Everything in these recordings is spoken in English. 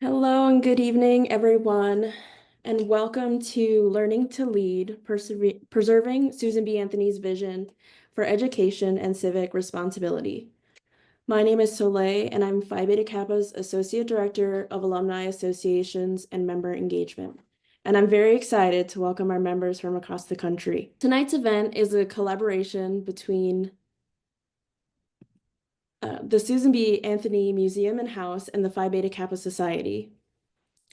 Hello and good evening, everyone, and welcome to Learning to Lead, Preserving Susan B. Anthony's Vision for Education and Civic Responsibility. My name is Soleil, and I'm Phi Beta Kappa's Associate Director of Alumni Associations and Member Engagement. And I'm very excited to welcome our members from across the country. Tonight's event is a collaboration between the Susan B. Anthony Museum and House and the Phi Beta Kappa Society.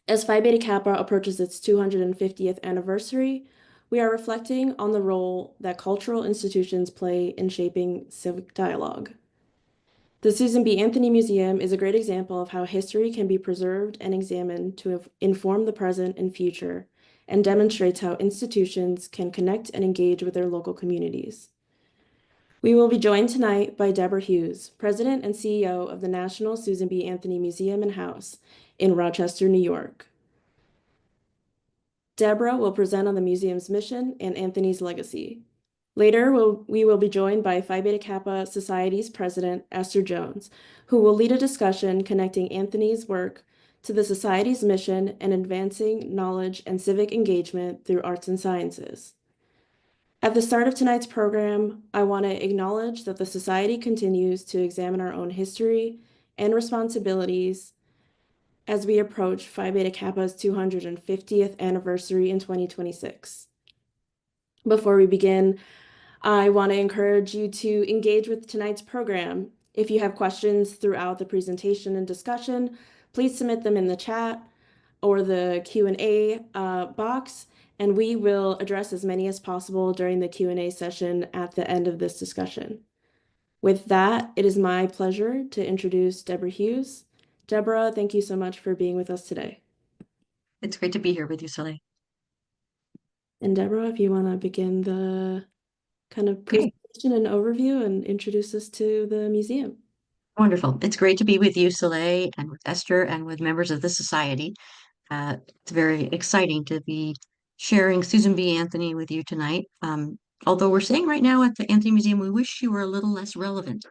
As Phi Beta Kappa approaches its 250th anniversary, we are reflecting on the role that cultural institutions play in shaping civic dialogue. The Susan B. Anthony Museum is a great example of how history can be preserved and examined to inform the present and future, and demonstrates how institutions can connect and engage with their local communities. We will be joined tonight by Deborah Hughes, President and CEO of the National Susan B. Anthony Museum and House in Rochester, New York. Deborah will present on the museum's mission and Anthony's legacy. Later, we will be joined by Phi Beta Kappa Society's president, Esther Jones, who will lead a discussion connecting Anthony's work to the Society's mission and advancing knowledge and civic engagement through arts and sciences. At the start of tonight's program, I want to acknowledge that the Society continues to examine our own history and responsibilities as we approach Phi Beta Kappa's 250th anniversary in 2026. Before we begin, I want to encourage you to engage with tonight's program. If you have questions throughout the presentation and discussion, please submit them in the chat or the Q&A box, and we will address as many as possible during the Q&A session at the end of this discussion. With that, it is my pleasure to introduce Deborah Hughes. Deborah, thank you so much for being with us today. It's great to be here with you, Soleil. And Deborah, if you want to begin the kind of presentation and overview and introduce us to the museum. Wonderful. It's great to be with you, Soleil, and with Esther and with members of the Society. It's very exciting to be sharing Susan B. Anthony with you tonight. Although we're saying right now at the Anthony Museum, we wish she were a little less relevant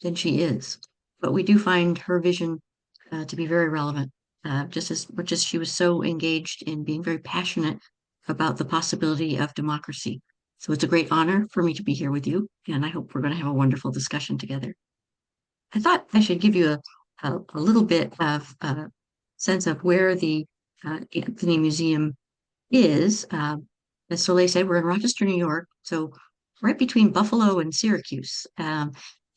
than she is. But we do find her vision to be very relevant, just as much as she was so engaged in being very passionate about the possibility of democracy. So it's a great honor for me to be here with you, and I hope we're going to have a wonderful discussion together. I thought I should give you a little bit of a sense of where the Anthony Museum is. As Soleil said, we're in Rochester, New York, so right between Buffalo and Syracuse.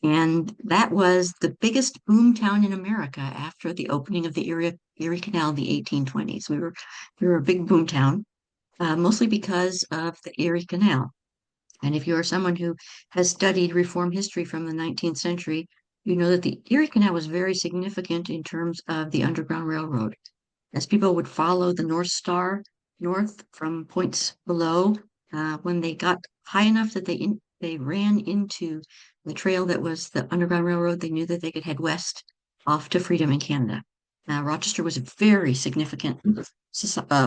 And that was the biggest boom town in America after the opening of the Erie Canal in the 1820s. We were a big boom town, mostly because of the Erie Canal. And if you're someone who has studied reform history from the 19th century, you know that the Erie Canal was very significant in terms of the Underground Railroad. As people would follow the North Star north from points below, when they got high enough that they ran into the trail that was the Underground Railroad, they knew that they could head west off to freedom in Canada. Rochester was a very significant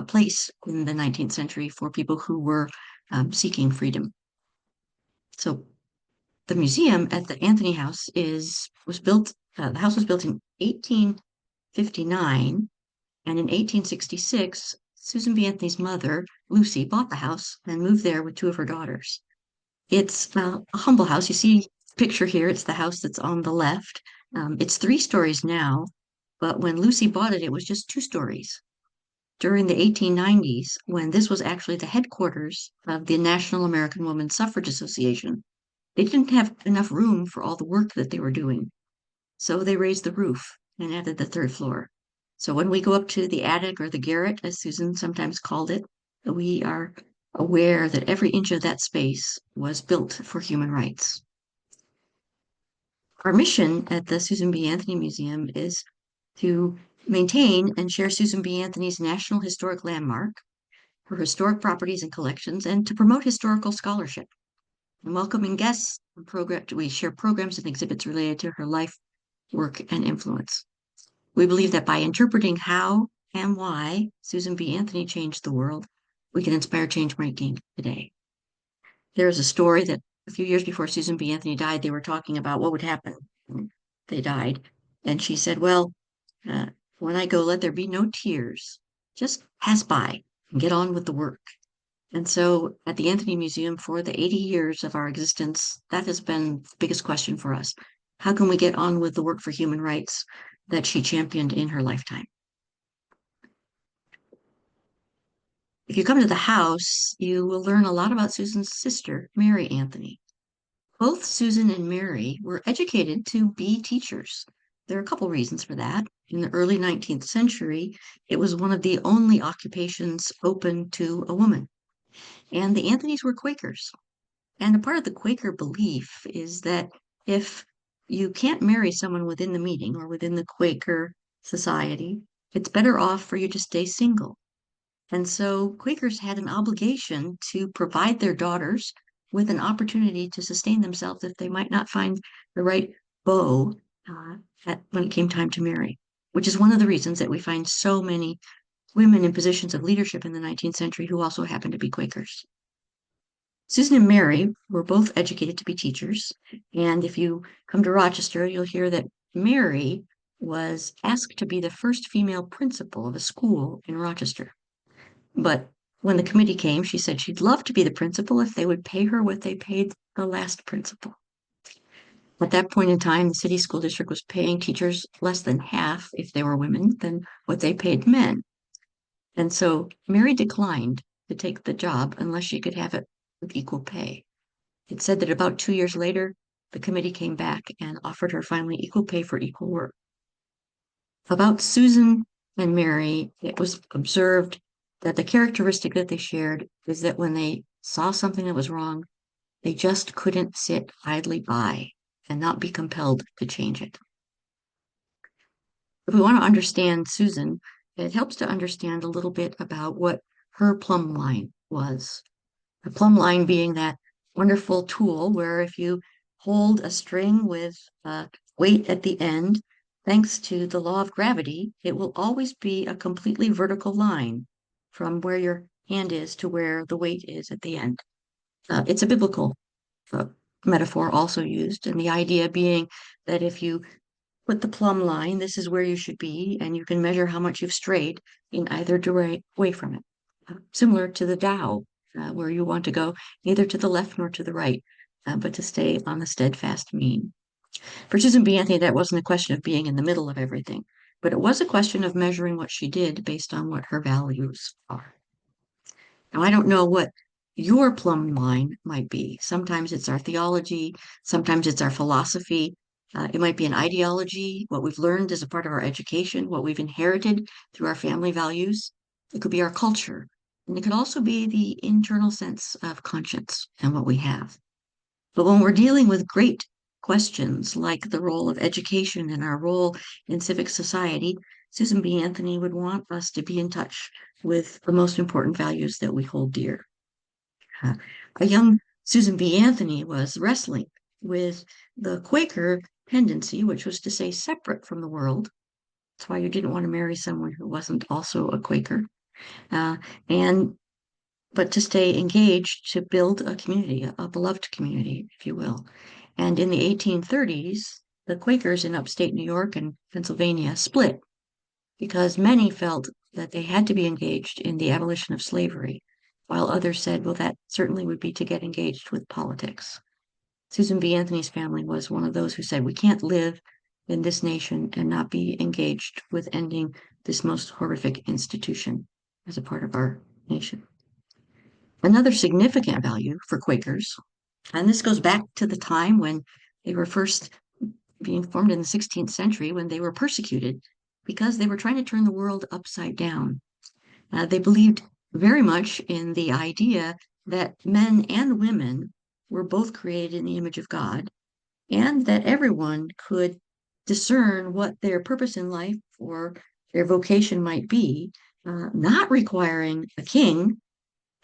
place in the 19th century for people who were seeking freedom. So the museum at the Anthony House was built. The house was built in 1859, and in 1866, Susan B. Anthony's mother, Lucy, bought the house and moved there with two of her daughters. It's a humble house. You see the picture here. It's the house that's on the left. It's 3 stories now, but when Lucy bought it, it was just 2 stories. During the 1890s, when this was actually the headquarters of the National American Woman Suffrage Association, they didn't have enough room for all the work that they were doing. So they raised the roof and added the 3rd floor. So when we go up to the attic or the garret, as Susan sometimes called it, we are aware that every inch of that space was built for human rights. Our mission at the Susan B. Anthony Museum is to maintain and share Susan B. Anthony's National Historic Landmark, her historic properties and collections, and to promote historical scholarship. And welcoming guests, we share programs and exhibits related to her life, work, and influence. We believe that by interpreting how and why Susan B. Anthony changed the world, we can inspire change making today. There is a story that a few years before Susan B. Anthony died, they were talking about what would happen when they died. And she said, well, When I go, let there be no tears. Just pass by and get on with the work. And so at the Anthony Museum for the 80 years of our existence, that has been the biggest question for us. How can we get on with the work for human rights that she championed in her lifetime? If you come to the house, you will learn a lot about Susan's sister, Mary Anthony. Both Susan and Mary were educated to be teachers. There are a couple reasons for that. In the early 19th century, it was one of the only occupations open to a woman. And the Anthonys were Quakers. And a part of the Quaker belief is that if you can't marry someone within the meeting or within the Quaker society, it's better off for you to stay single. And so Quakers had an obligation to provide their daughters with an opportunity to sustain themselves if they might not find the right beau when it came time to marry, which is one of the reasons that we find so many women in positions of leadership in the 19th century who also happen to be Quakers. Susan and Mary were both educated to be teachers. And if you come to Rochester, you'll hear that Mary was asked to be the first female principal of a school in Rochester. But when the committee came, she said she'd love to be the principal if they would pay her what they paid the last principal. At that point in time, the city school district was paying teachers less than half, if they were women, than what they paid men. And so Mary declined to take the job unless she could have it with equal pay. It said that about 2 years later, the committee came back and offered her finally equal pay for equal work. About Susan and Mary, it was observed that the characteristic that they shared is that when they saw something that was wrong, they just couldn't sit idly by and not be compelled to change it. If we want to understand Susan, it helps to understand a little bit about what her plumb line was. The plumb line being that wonderful tool where if you hold a string with a weight at the end, thanks to the law of gravity, it will always be a completely vertical line from where your hand is to where the weight is at the end. It's a biblical uh, metaphor also used, and the idea being that if you put the plumb line, this is where you should be, and you can measure how much you've strayed in either direction away from it. Similar to the Tao, where you want to go neither to the left nor to the right, but to stay on the steadfast mean. For Susan B. Anthony, that wasn't a question of being in the middle of everything, but it was a question of measuring what she did based on what her values are. Now, I don't know what your plumb line might be. Sometimes it's our theology, sometimes it's our philosophy. It might be an ideology, what we've learned as a part of our education, what we've inherited through our family values. It could be our culture. And it could also be the internal sense of conscience and what we have. But when we're dealing with great questions like the role of education and our role in civic society, Susan B. Anthony would want us to be in touch with the most important values that we hold dear. A young Susan B. Anthony was wrestling with the Quaker tendency, which was to stay separate from the world. That's why you didn't want to marry someone who wasn't also a Quaker. Uh, and but to stay engaged to build a community, a beloved community, if you will. And in the 1830s, the Quakers in upstate New York and Pennsylvania split because many felt that they had to be engaged in the abolition of slavery, while others said, well, that certainly would be to get engaged with politics. Susan B. Anthony's family was one of those who said, we can't live in this nation and not be engaged with ending this most horrific institution as a part of our nation. Another significant value for Quakers, and this goes back to the time when they were first being formed in the 16th century, when they were persecuted because they were trying to turn the world upside down. They believed very much in the idea that men and women were both created in the image of God, and that everyone could discern what their purpose in life or their vocation might be, not requiring a king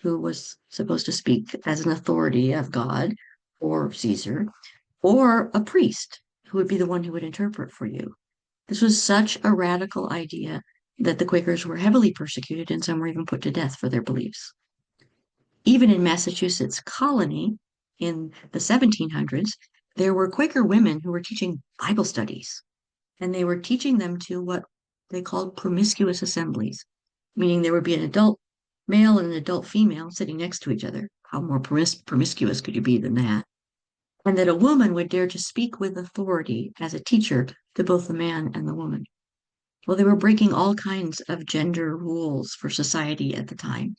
who was supposed to speak as an authority of God or Caesar, or a priest who would be the one who would interpret for you. This was such a radical idea that the Quakers were heavily persecuted and some were even put to death for their beliefs. Even in Massachusetts colony in the 1700s, there were Quaker women who were teaching Bible studies, and they were teaching them to what they called promiscuous assemblies, meaning there would be an adult male and an adult female sitting next to each other. How more promiscuous could you be than that? And that a woman would dare to speak with authority as a teacher to both the man and the woman. Well, they were breaking all kinds of gender rules for society at the time,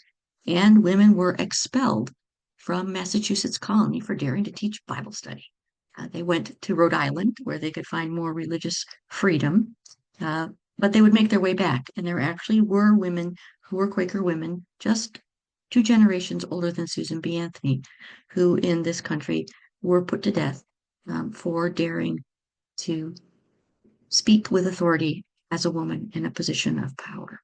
and women were expelled from Massachusetts colony for daring to teach Bible study. They went to Rhode Island, where they could find more religious freedom, uh, but they would make their way back. And there actually were women who were Quaker women, just 2 generations older than Susan B. Anthony, who in this country were put to death for daring to speak with authority as a woman in a position of power.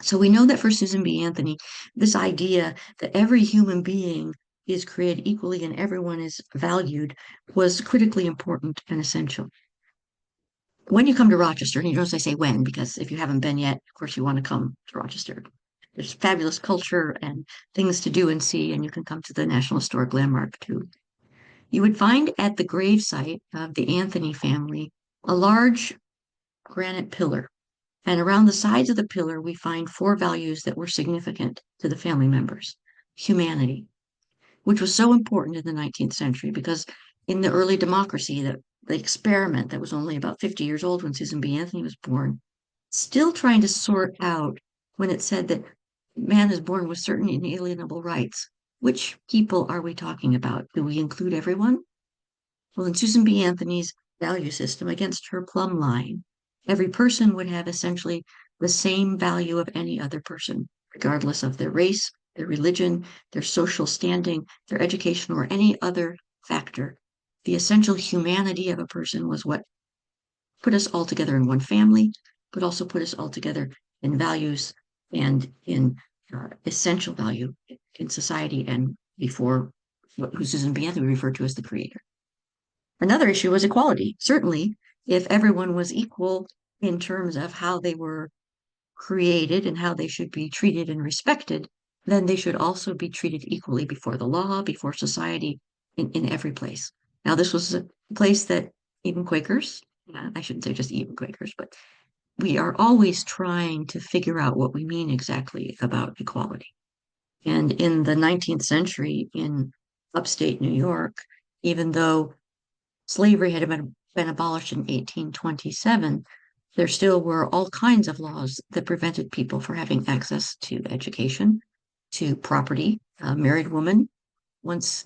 So we know that for Susan B. Anthony, this idea that every human being is created equally and everyone is valued was critically important and essential. When you come to Rochester, and you notice I say when, because if you haven't been yet, of course you want to come to Rochester. There's fabulous culture and things to do and see, and you can come to the National Historic Landmark too. You would find at the gravesite of the Anthony family a large granite pillar. And around the sides of the pillar, we find 4 values that were significant to the family members. Humanity, which was so important in the 19th century because in the early democracy, the experiment that was only about 50 years old when Susan B. Anthony was born, still trying to sort out when it said that man is born with certain inalienable rights. Which people are we talking about? Do we include everyone? Well, in Susan B. Anthony's value system, against her plumb line, every person would have essentially the same value of any other person, regardless of their race, their religion, their social standing, their education, or any other factor. The essential humanity of a person was what put us all together in one family, but also put us all together in values and in essential value in society and before who Susan B. Anthony referred to as the creator. Another issue was equality. Certainly, if everyone was equal in terms of how they were created and how they should be treated and respected, then they should also be treated equally before the law, before society, in every place. Now, this was a place that even Quakers, I shouldn't say just even Quakers, but we are always trying to figure out what we mean exactly about equality. And in the 19th century in upstate New York, even though slavery had been abolished in 1827, there still were all kinds of laws that prevented people from having access to education, to property. A married woman, once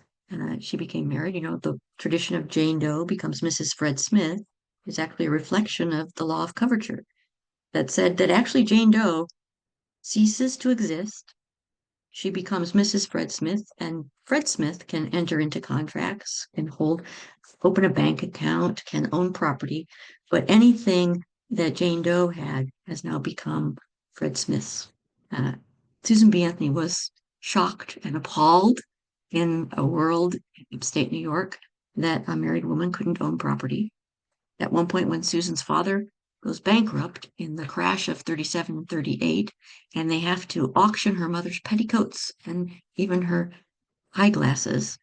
she became married, the tradition of Jane Doe becomes Mrs. Fred Smith is actually a reflection of the law of coverture that said that actually Jane Doe ceases to exist. She becomes Mrs. Fred Smith, and Fred Smith can enter into contracts, can open a bank account, can own property, but anything that Jane Doe had has now become Fred Smith's. Susan B. Anthony was shocked and appalled in a world in upstate New York that a married woman couldn't own property. At one point, when Susan's father goes bankrupt in the crash of 37 and 38, and they have to auction her mother's petticoats and even her eyeglasses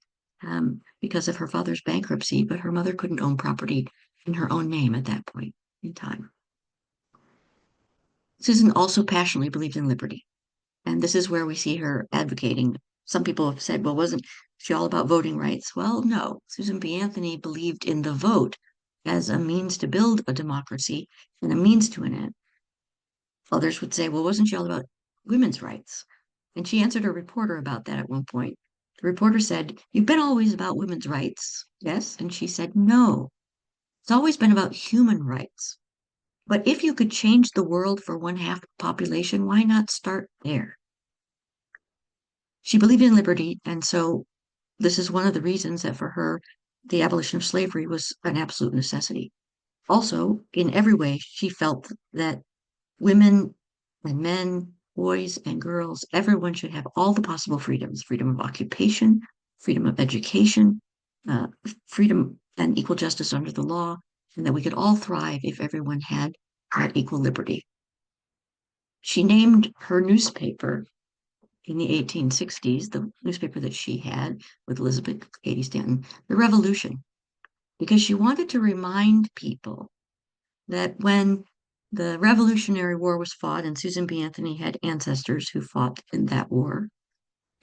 because of her father's bankruptcy, but her mother couldn't own property in her own name at that point in time. Susan also passionately believed in liberty, and this is where we see her advocating. Some people have said, well, wasn't she all about voting rights? Well, no. Susan B. Anthony believed in the vote as a means to build a democracy and a means to an end. Others would say, well, wasn't she all about women's rights? And she answered a reporter about that at one point. The reporter said, you've been always about women's rights, yes? And she said, no, it's always been about human rights. But if you could change the world for one half the population, why not start there? She believed in liberty, and so this is one of the reasons that for her, the abolition of slavery was an absolute necessity. Also, in every way, she felt that women and men, boys and girls, everyone should have all the possible freedoms, freedom of occupation, freedom of education, freedom and equal justice under the law, and that we could all thrive if everyone had equal liberty. She named her newspaper in the 1860s, the newspaper that she had with Elizabeth Cady Stanton, the Revolution, because she wanted to remind people that when The Revolutionary War was fought, and Susan B. Anthony had ancestors who fought in that war.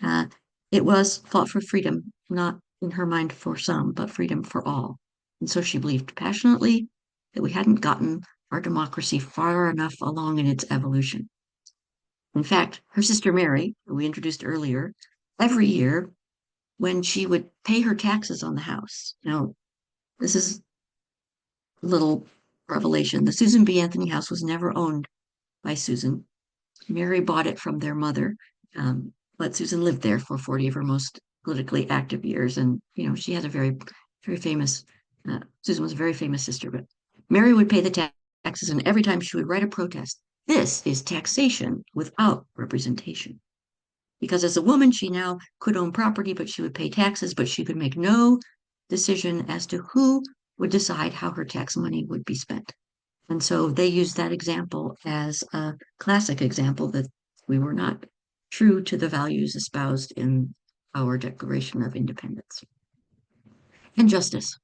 Uh, it was fought for freedom, not in her mind for some, but freedom for all. And so she believed passionately that we hadn't gotten our democracy far enough along in its evolution. In fact, her sister Mary, who we introduced earlier, every year when she would pay her taxes on the house. Now, this is a little revelation. The Susan B. Anthony house was never owned by Susan. Mary bought it from their mother, but Susan lived there for 40 of her most politically active years. And, she had a very, very famous, Susan was a very famous sister, but Mary would pay the taxes, and every time she would write a protest, this is taxation without representation. Because as a woman, she now could own property, but she would pay taxes, but she could make no decision as to who would decide how her tax money would be spent. And so they used that example as a classic example that we were not true to the values espoused in our Declaration of Independence. And justice.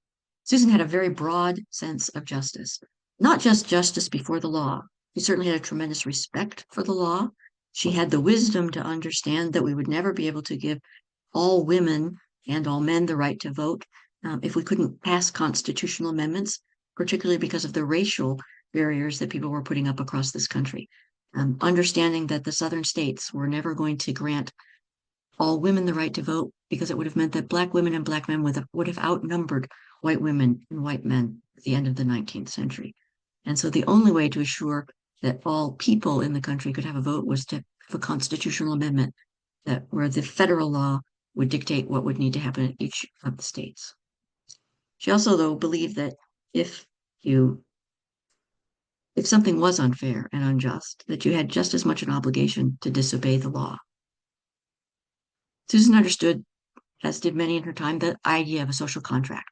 Susan had a very broad sense of justice, not just justice before the law. She certainly had a tremendous respect for the law. She had the wisdom to understand that we would never be able to give all women and all men the right to vote if we couldn't pass constitutional amendments, particularly because of the racial barriers that people were putting up across this country. Understanding that the southern states were never going to grant all women the right to vote because it would have meant that Black women and Black men would have outnumbered white women and white men at the end of the 19th century. And so the only way to assure that all people in the country could have a vote was to have a constitutional amendment that where the federal law would dictate what would need to happen in each of the states. She also, though, believed that if something was unfair and unjust, that you had just as much an obligation to disobey the law. Susan understood, as did many in her time, the idea of a social contract,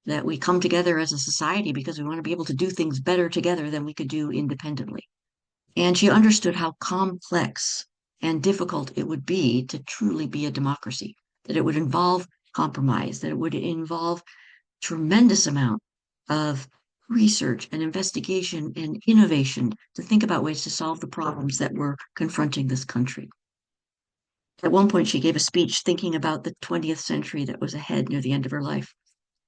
that we come together as a society because we want to be able to do things better together than we could do independently. And she understood how complex and difficult it would be to truly be a democracy, that it would involve compromise, that it would involve tremendous amount of research and investigation and innovation to think about ways to solve the problems that were confronting this country. At one point, she gave a speech thinking about the 20th century that was ahead near the end of her life.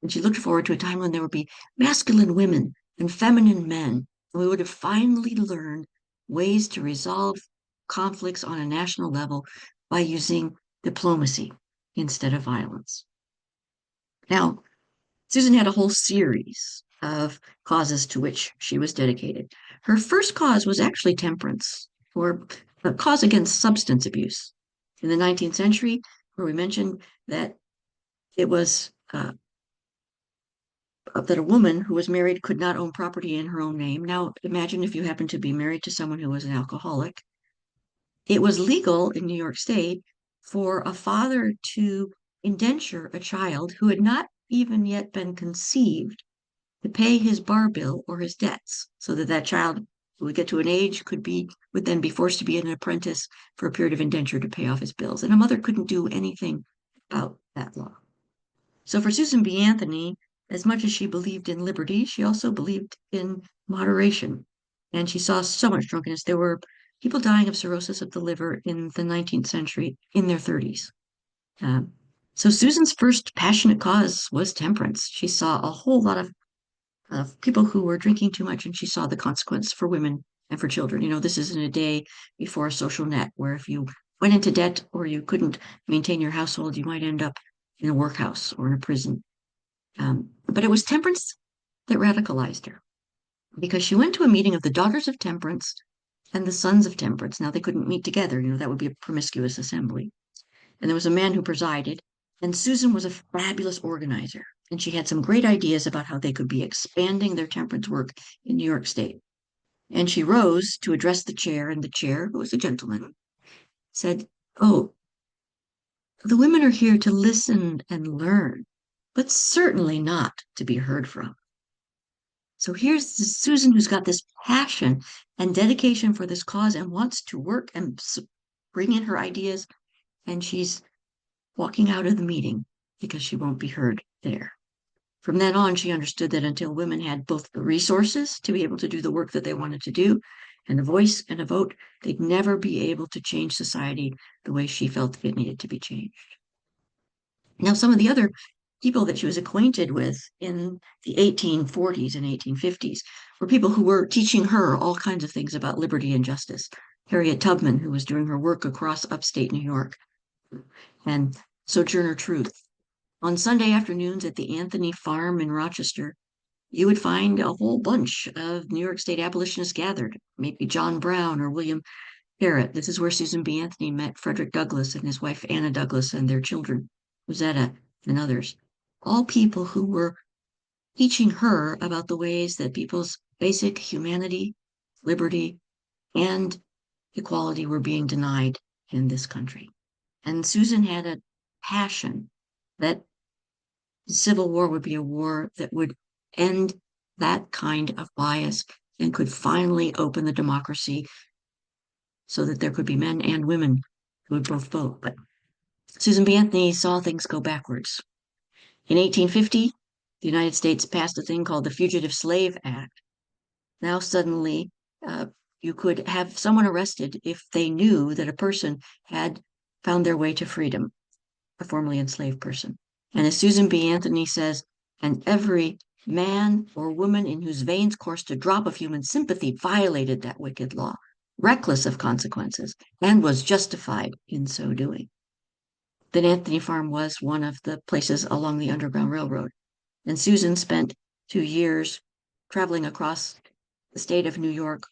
And she looked forward to a time when there would be masculine women and feminine men. And we would have finally learned ways to resolve conflicts on a national level by using diplomacy instead of violence. Now, Susan had a whole series of causes to which she was dedicated. Her first cause was actually temperance, or a cause against substance abuse. In the 19th century, where we mentioned that it was that a woman who was married could not own property in her own name. Now, imagine if you happened to be married to someone who was an alcoholic. It was legal in New York State for a father to indenture a child who had not even yet been conceived to pay his bar bill or his debts, so that that child who would get to an age would then be forced to be an apprentice for a period of indenture to pay off his bills. And a mother couldn't do anything about that law. So for Susan B. Anthony, as much as she believed in liberty, she also believed in moderation. And she saw so much drunkenness. There were people dying of cirrhosis of the liver in the 19th century in their 30s. So Susan's first passionate cause was temperance. She saw a whole lot of people who were drinking too much, and she saw the consequence for women and for children. This is in a day before a social net, where if you went into debt or you couldn't maintain your household, you might end up in a workhouse or in a prison. But it was temperance that radicalized her, because she went to a meeting of the Daughters of Temperance and the Sons of Temperance. Now, they couldn't meet together, that would be a promiscuous assembly. And there was a man who presided, and Susan was a fabulous organizer. And she had some great ideas about how they could be expanding their temperance work in New York State. And she rose to address the chair, and the chair, who was a gentleman, said, "Oh, the women are here to listen and learn, but certainly not to be heard from." So here's Susan, who's got this passion and dedication for this cause and wants to work and bring in her ideas, and she's walking out of the meeting because she won't be heard there. From then on, she understood that until women had both the resources to be able to do the work that they wanted to do and a voice and a vote, they'd never be able to change society the way she felt it needed to be changed. Now, some of the other people that she was acquainted with in the 1840s and 1850s were people who were teaching her all kinds of things about liberty and justice. Harriet Tubman, who was doing her work across upstate New York, and Sojourner Truth. On Sunday afternoons at the Anthony Farm in Rochester, you would find a whole bunch of New York State abolitionists gathered, maybe John Brown or William Barrett. This is where Susan B. Anthony met Frederick Douglass and his wife Anna Douglass and their children, Rosetta and others. All people who were teaching her about the ways that people's basic humanity, liberty, and equality were being denied in this country. And Susan had a passion that the Civil War would be a war that would end that kind of bias and could finally open the democracy so that there could be men and women who would both vote. But Susan B. Anthony saw things go backwards. In 1850, the United States passed a thing called the Fugitive Slave Act. Now suddenly, you could have someone arrested if they knew that a person had found their way to freedom, a formerly enslaved person. And as Susan B. Anthony says, and every man or woman in whose veins coursed a drop of human sympathy violated that wicked law, reckless of consequences, and was justified in so doing. Then Anthony Farm was one of the places along the Underground Railroad. And Susan spent 2 years traveling across the state of New York,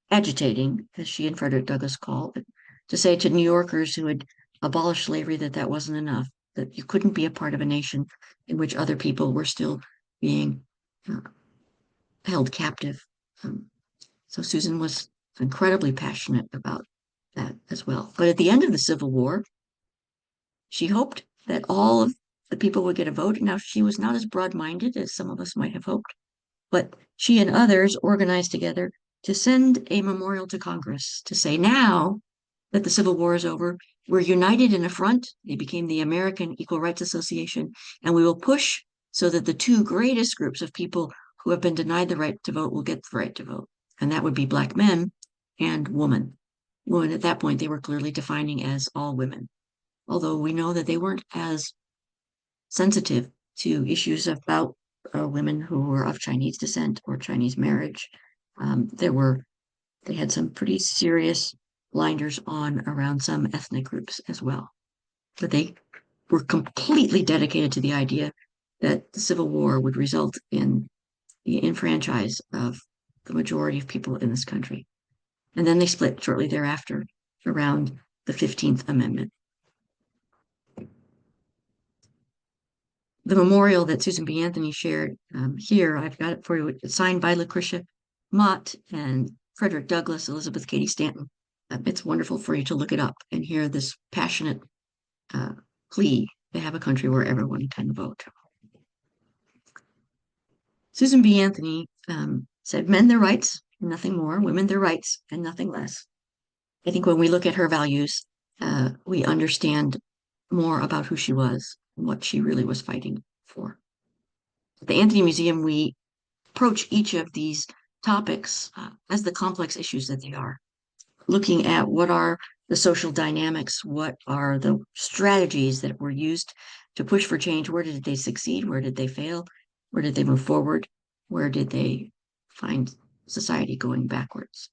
agitating, as she and Frederick Douglass called it, to say to New Yorkers who had abolished slavery that that wasn't enough, that you couldn't be a part of a nation in which other people were still being held captive. So Susan was incredibly passionate about that as well. But at the end of the Civil War, she hoped that all of the people would get a vote. Now, she was not as broad-minded as some of us might have hoped, but she and others organized together to send a memorial to Congress to say, now that the Civil War is over, we're united in a front. They became the American Equal Rights Association, and we will push so that the two greatest groups of people who have been denied the right to vote will get the right to vote. And that would be Black men and women. Women at that point, they were clearly defining as all women, although we know that they weren't as sensitive to issues about women who were of Chinese descent or Chinese marriage. They had some pretty serious blinders on around some ethnic groups as well. But they were completely dedicated to the idea that the Civil War would result in the enfranchise of the majority of people in this country. And then they split shortly thereafter around the 15th Amendment. The memorial that Susan B. Anthony shared here, I've got it for you. It's signed by Lucretia Mott and Frederick Douglass, Elizabeth Cady Stanton. It's wonderful for you to look it up and hear this passionate plea to have a country where everyone can vote. Susan B. Anthony said, men their rights, nothing more, women their rights, and nothing less. I think when we look at her values, we understand more about who she was and what she really was fighting for. At the Anthony Museum, we approach each of these topics as the complex issues that they are, looking at what are the social dynamics, what are the strategies that were used to push for change, where did they succeed, where did they fail, where did they move forward, where did they find society going backwards.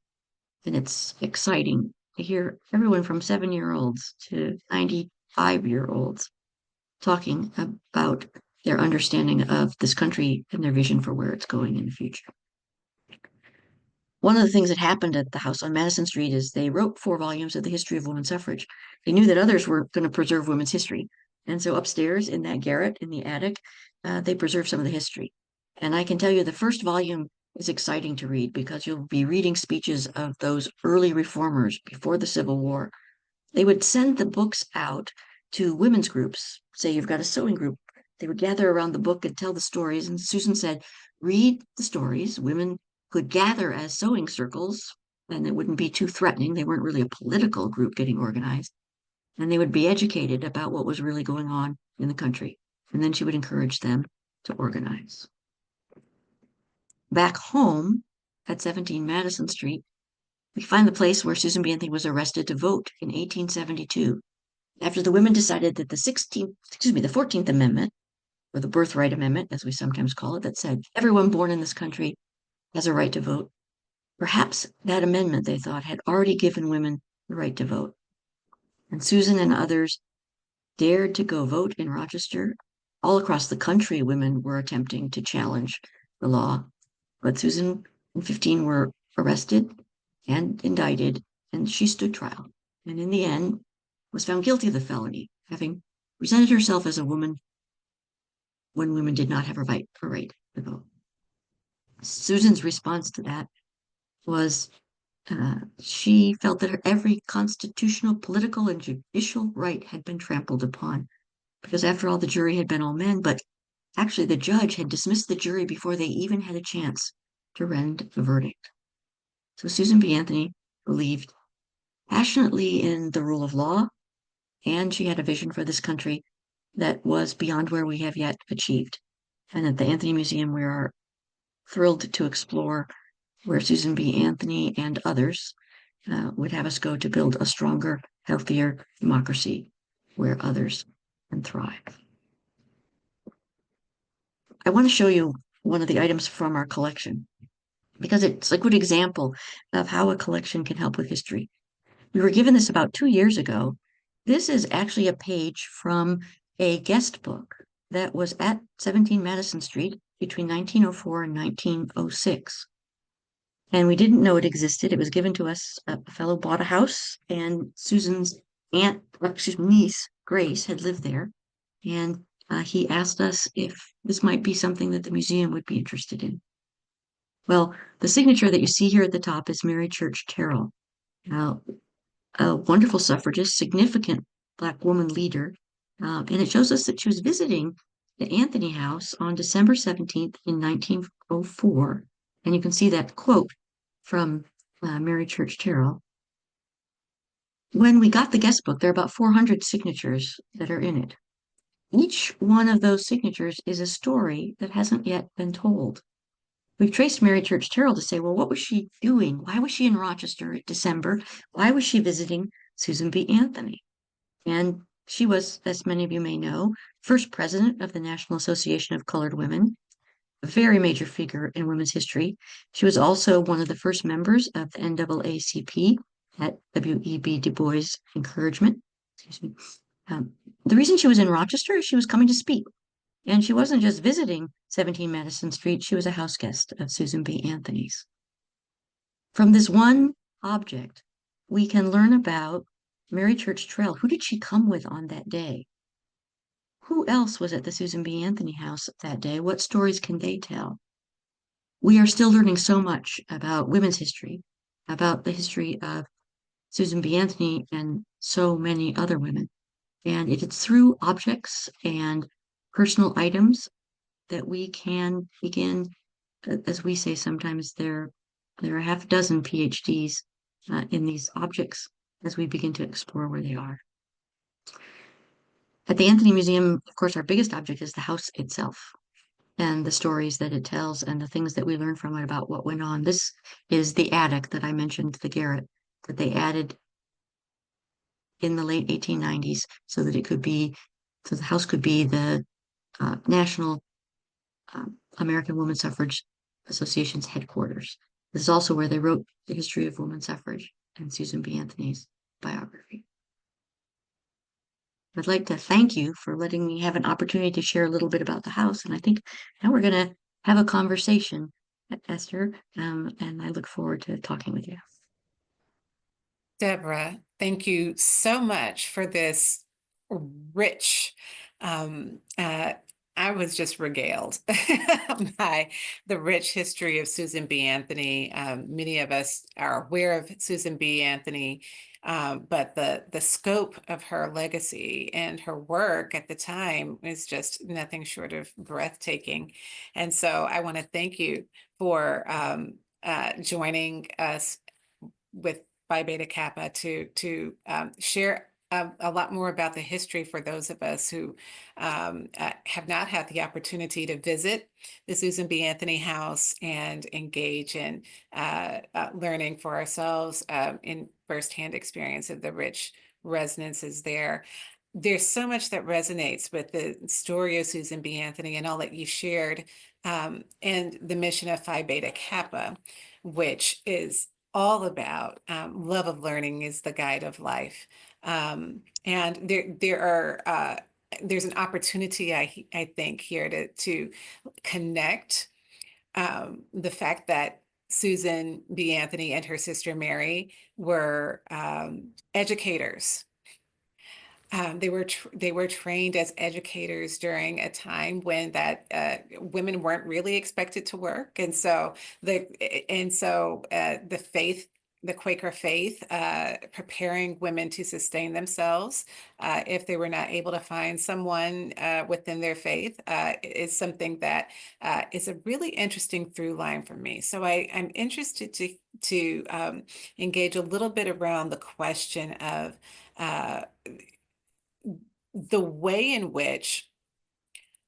And it's exciting to hear everyone from 7-year-olds to 95-year-olds talking about their understanding of this country and their vision for where it's going in the future. One of the things that happened at the house on Madison Street is they wrote 4 volumes of the history of women's suffrage. They knew that others were going to preserve women's history. And so upstairs in that garret, in the attic, they preserved some of the history. And I can tell you the first volume is exciting to read because you'll be reading speeches of those early reformers before the Civil War. They would send the books out to women's groups. Say you've got a sewing group. They would gather around the book and tell the stories. And Susan said, read the stories. Women could gather as sewing circles, and it wouldn't be too threatening. They weren't really a political group getting organized. And they would be educated about what was really going on in the country. And then she would encourage them to organize. Back home at 17 Madison Street, we find the place where Susan B. Anthony was arrested to vote in 1872, after the women decided that the 14th Amendment, or the Birthright Amendment, as we sometimes call it, that said everyone born in this country has a right to vote. Perhaps that amendment, they thought, had already given women the right to vote. And Susan and others dared to go vote in Rochester. All across the country, women were attempting to challenge the law. But Susan and 15 were arrested and indicted, and she stood trial. And in the end, was found guilty of the felony, having presented herself as a woman when women did not have a right to vote. Susan's response to that was she felt that every constitutional, political, and judicial right had been trampled upon, because after all, the jury had been all men, but actually the judge had dismissed the jury before they even had a chance to render the verdict. So Susan B. Anthony believed passionately in the rule of law, and she had a vision for this country that was beyond where we have yet achieved. And at the Anthony Museum, we are thrilled to explore where Susan B. Anthony and others would have us go to build a stronger, healthier democracy where others can thrive. I want to show you one of the items from our collection because it's a good example of how a collection can help with history. We were given this about 2 years ago. This is actually a page from a guest book that was at 17 Madison Street between 1904 and 1906. And we didn't know it existed. It was given to us. A fellow bought a house, and Susan's niece, Grace, had lived there. And he asked us if this might be something that the museum would be interested in. Well, the signature that you see here at the top is Mary Church Terrell, a wonderful suffragist, significant Black woman leader. And it shows us that she was visiting the Anthony House on December 17th in 1904. And you can see that quote from Mary Church Terrell. When we got the guest book, there are about 400 signatures that are in it. Each one of those signatures is a story that hasn't yet been told. We've traced Mary Church Terrell to say, well, what was she doing? Why was she in Rochester in December? Why was she visiting Susan B. Anthony? And she was, as many of you may know, first president of the National Association of Colored Women, a very major figure in women's history. She was also one of the first members of the NAACP at W.E.B. Du Bois' encouragement. The reason she was in Rochester is she was coming to speak. And she wasn't just visiting 17 Madison Street, she was a house guest of Susan B. Anthony's. From this one object, we can learn about Mary Church Terrell. Who did she come with on that day? Who else was at the Susan B. Anthony house that day? What stories can they tell? We are still learning so much about women's history, about the history of Susan B. Anthony and so many other women. And it is through objects and personal items that we can begin, as we say sometimes, there are half a dozen PhDs in these objects as we begin to explore where they are. At the Anthony Museum, of course, our biggest object is the house itself and the stories that it tells and the things that we learn from it about what went on. This is the attic that I mentioned, the garret, that they added in the late 1890s so that the house could be the National American Woman Suffrage Association's headquarters. This is also where they wrote the history of women's suffrage and Susan B. Anthony's biography. I'd like to thank you for letting me have an opportunity to share a little bit about the house. And I think now we're going to have a conversation, Esther, and I look forward to talking with you. Deborah, thank you so much for this rich, I was just regaled by the rich history of Susan B. Anthony. Many of us are aware of Susan B. Anthony, but the scope of her legacy and her work at the time is just nothing short of breathtaking. And so I want to thank you for joining us with Phi Beta Kappa to share a lot more about the history for those of us who have not had the opportunity to visit the Susan B. Anthony House and engage in learning for ourselves in firsthand experience of the rich resonances there. There's so much that resonates with the story of Susan B. Anthony and all that you shared, and the mission of Phi Beta Kappa, which is all about love of learning is the guide of life. And there's an opportunity, I think, here to connect the fact that Susan B. Anthony and her sister Mary were educators. They were trained as educators during a time when that women weren't really expected to work, and so the faith, the Quaker faith, preparing women to sustain themselves if they were not able to find someone within their faith, is something that is a really interesting through line for me. So I'm interested to engage a little bit around the question of the way in which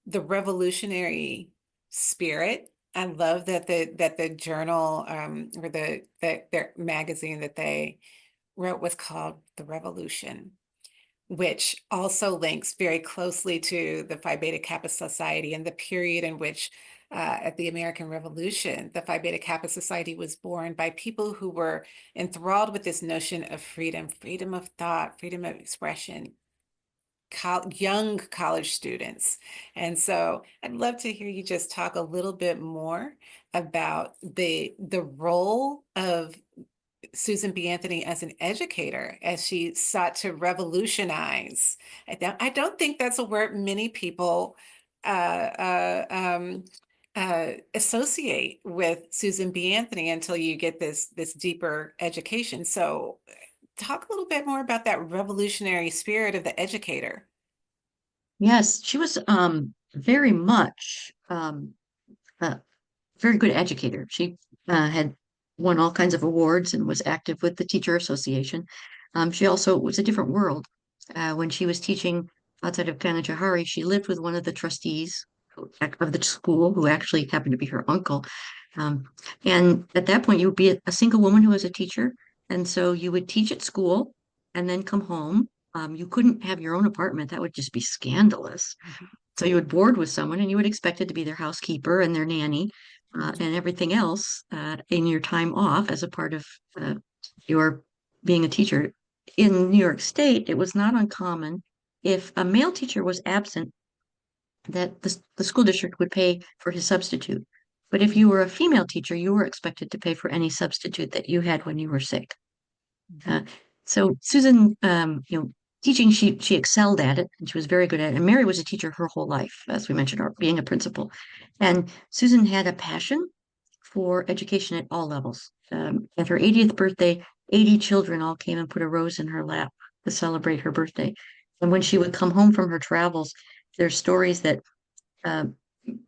the revolutionary spirit. I love that the journal or their magazine that they wrote was called The Revolution, which also links very closely to the Phi Beta Kappa Society and the period in which at the American Revolution, the Phi Beta Kappa Society was born by people who were enthralled with this notion of freedom, freedom of thought, freedom of expression, young college students. And so I'd love to hear you just talk a little bit more about the role of Susan B. Anthony as an educator as she sought to revolutionize. I don't think that's a word many people associate with Susan B. Anthony until you get this deeper education. So talk a little bit more about that revolutionary spirit of the educator. Yes, she was very much a very good educator. She had won all kinds of awards and was active with the Teacher Association. She also was a different world. When she was teaching outside of Kanajahari, she lived with one of the trustees of the school, who actually happened to be her uncle. Um, and at that point, you would be a single woman who was a teacher. And so you would teach at school and then come home. You couldn't have your own apartment. That would just be scandalous. So you would board with someone and you would expect it to be their housekeeper and their nanny and everything else in your time off as a part of your being a teacher. In New York State, it was not uncommon if a male teacher was absent that the school district would pay for his substitute. But if you were a female teacher, you were expected to pay for any substitute that you had when you were sick. Uh, so Susan, teaching, she excelled at it, and she was very good at it. And Mary was a teacher her whole life, as we mentioned, or being a principal. And Susan had a passion for education at all levels. At her 80th birthday, 80 children all came and put a rose in her lap to celebrate her birthday. And when she would come home from her travels, there's stories that uh,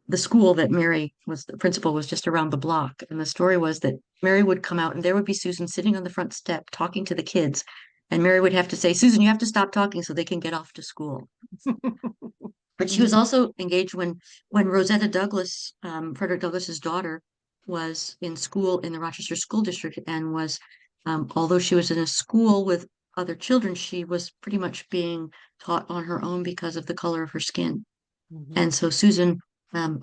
the school that Mary was the principal was just around the block. And the story was that Mary would come out and there would be Susan sitting on the front step talking to the kids. And Mary would have to say, Susan, you have to stop talking so they can get off to school. But she was also engaged when Rosetta Douglas, Frederick Douglass's daughter, was in school in the Rochester School District and was, although she was in a school with other children, she was pretty much being taught on her own because of the color of her skin. And so Susan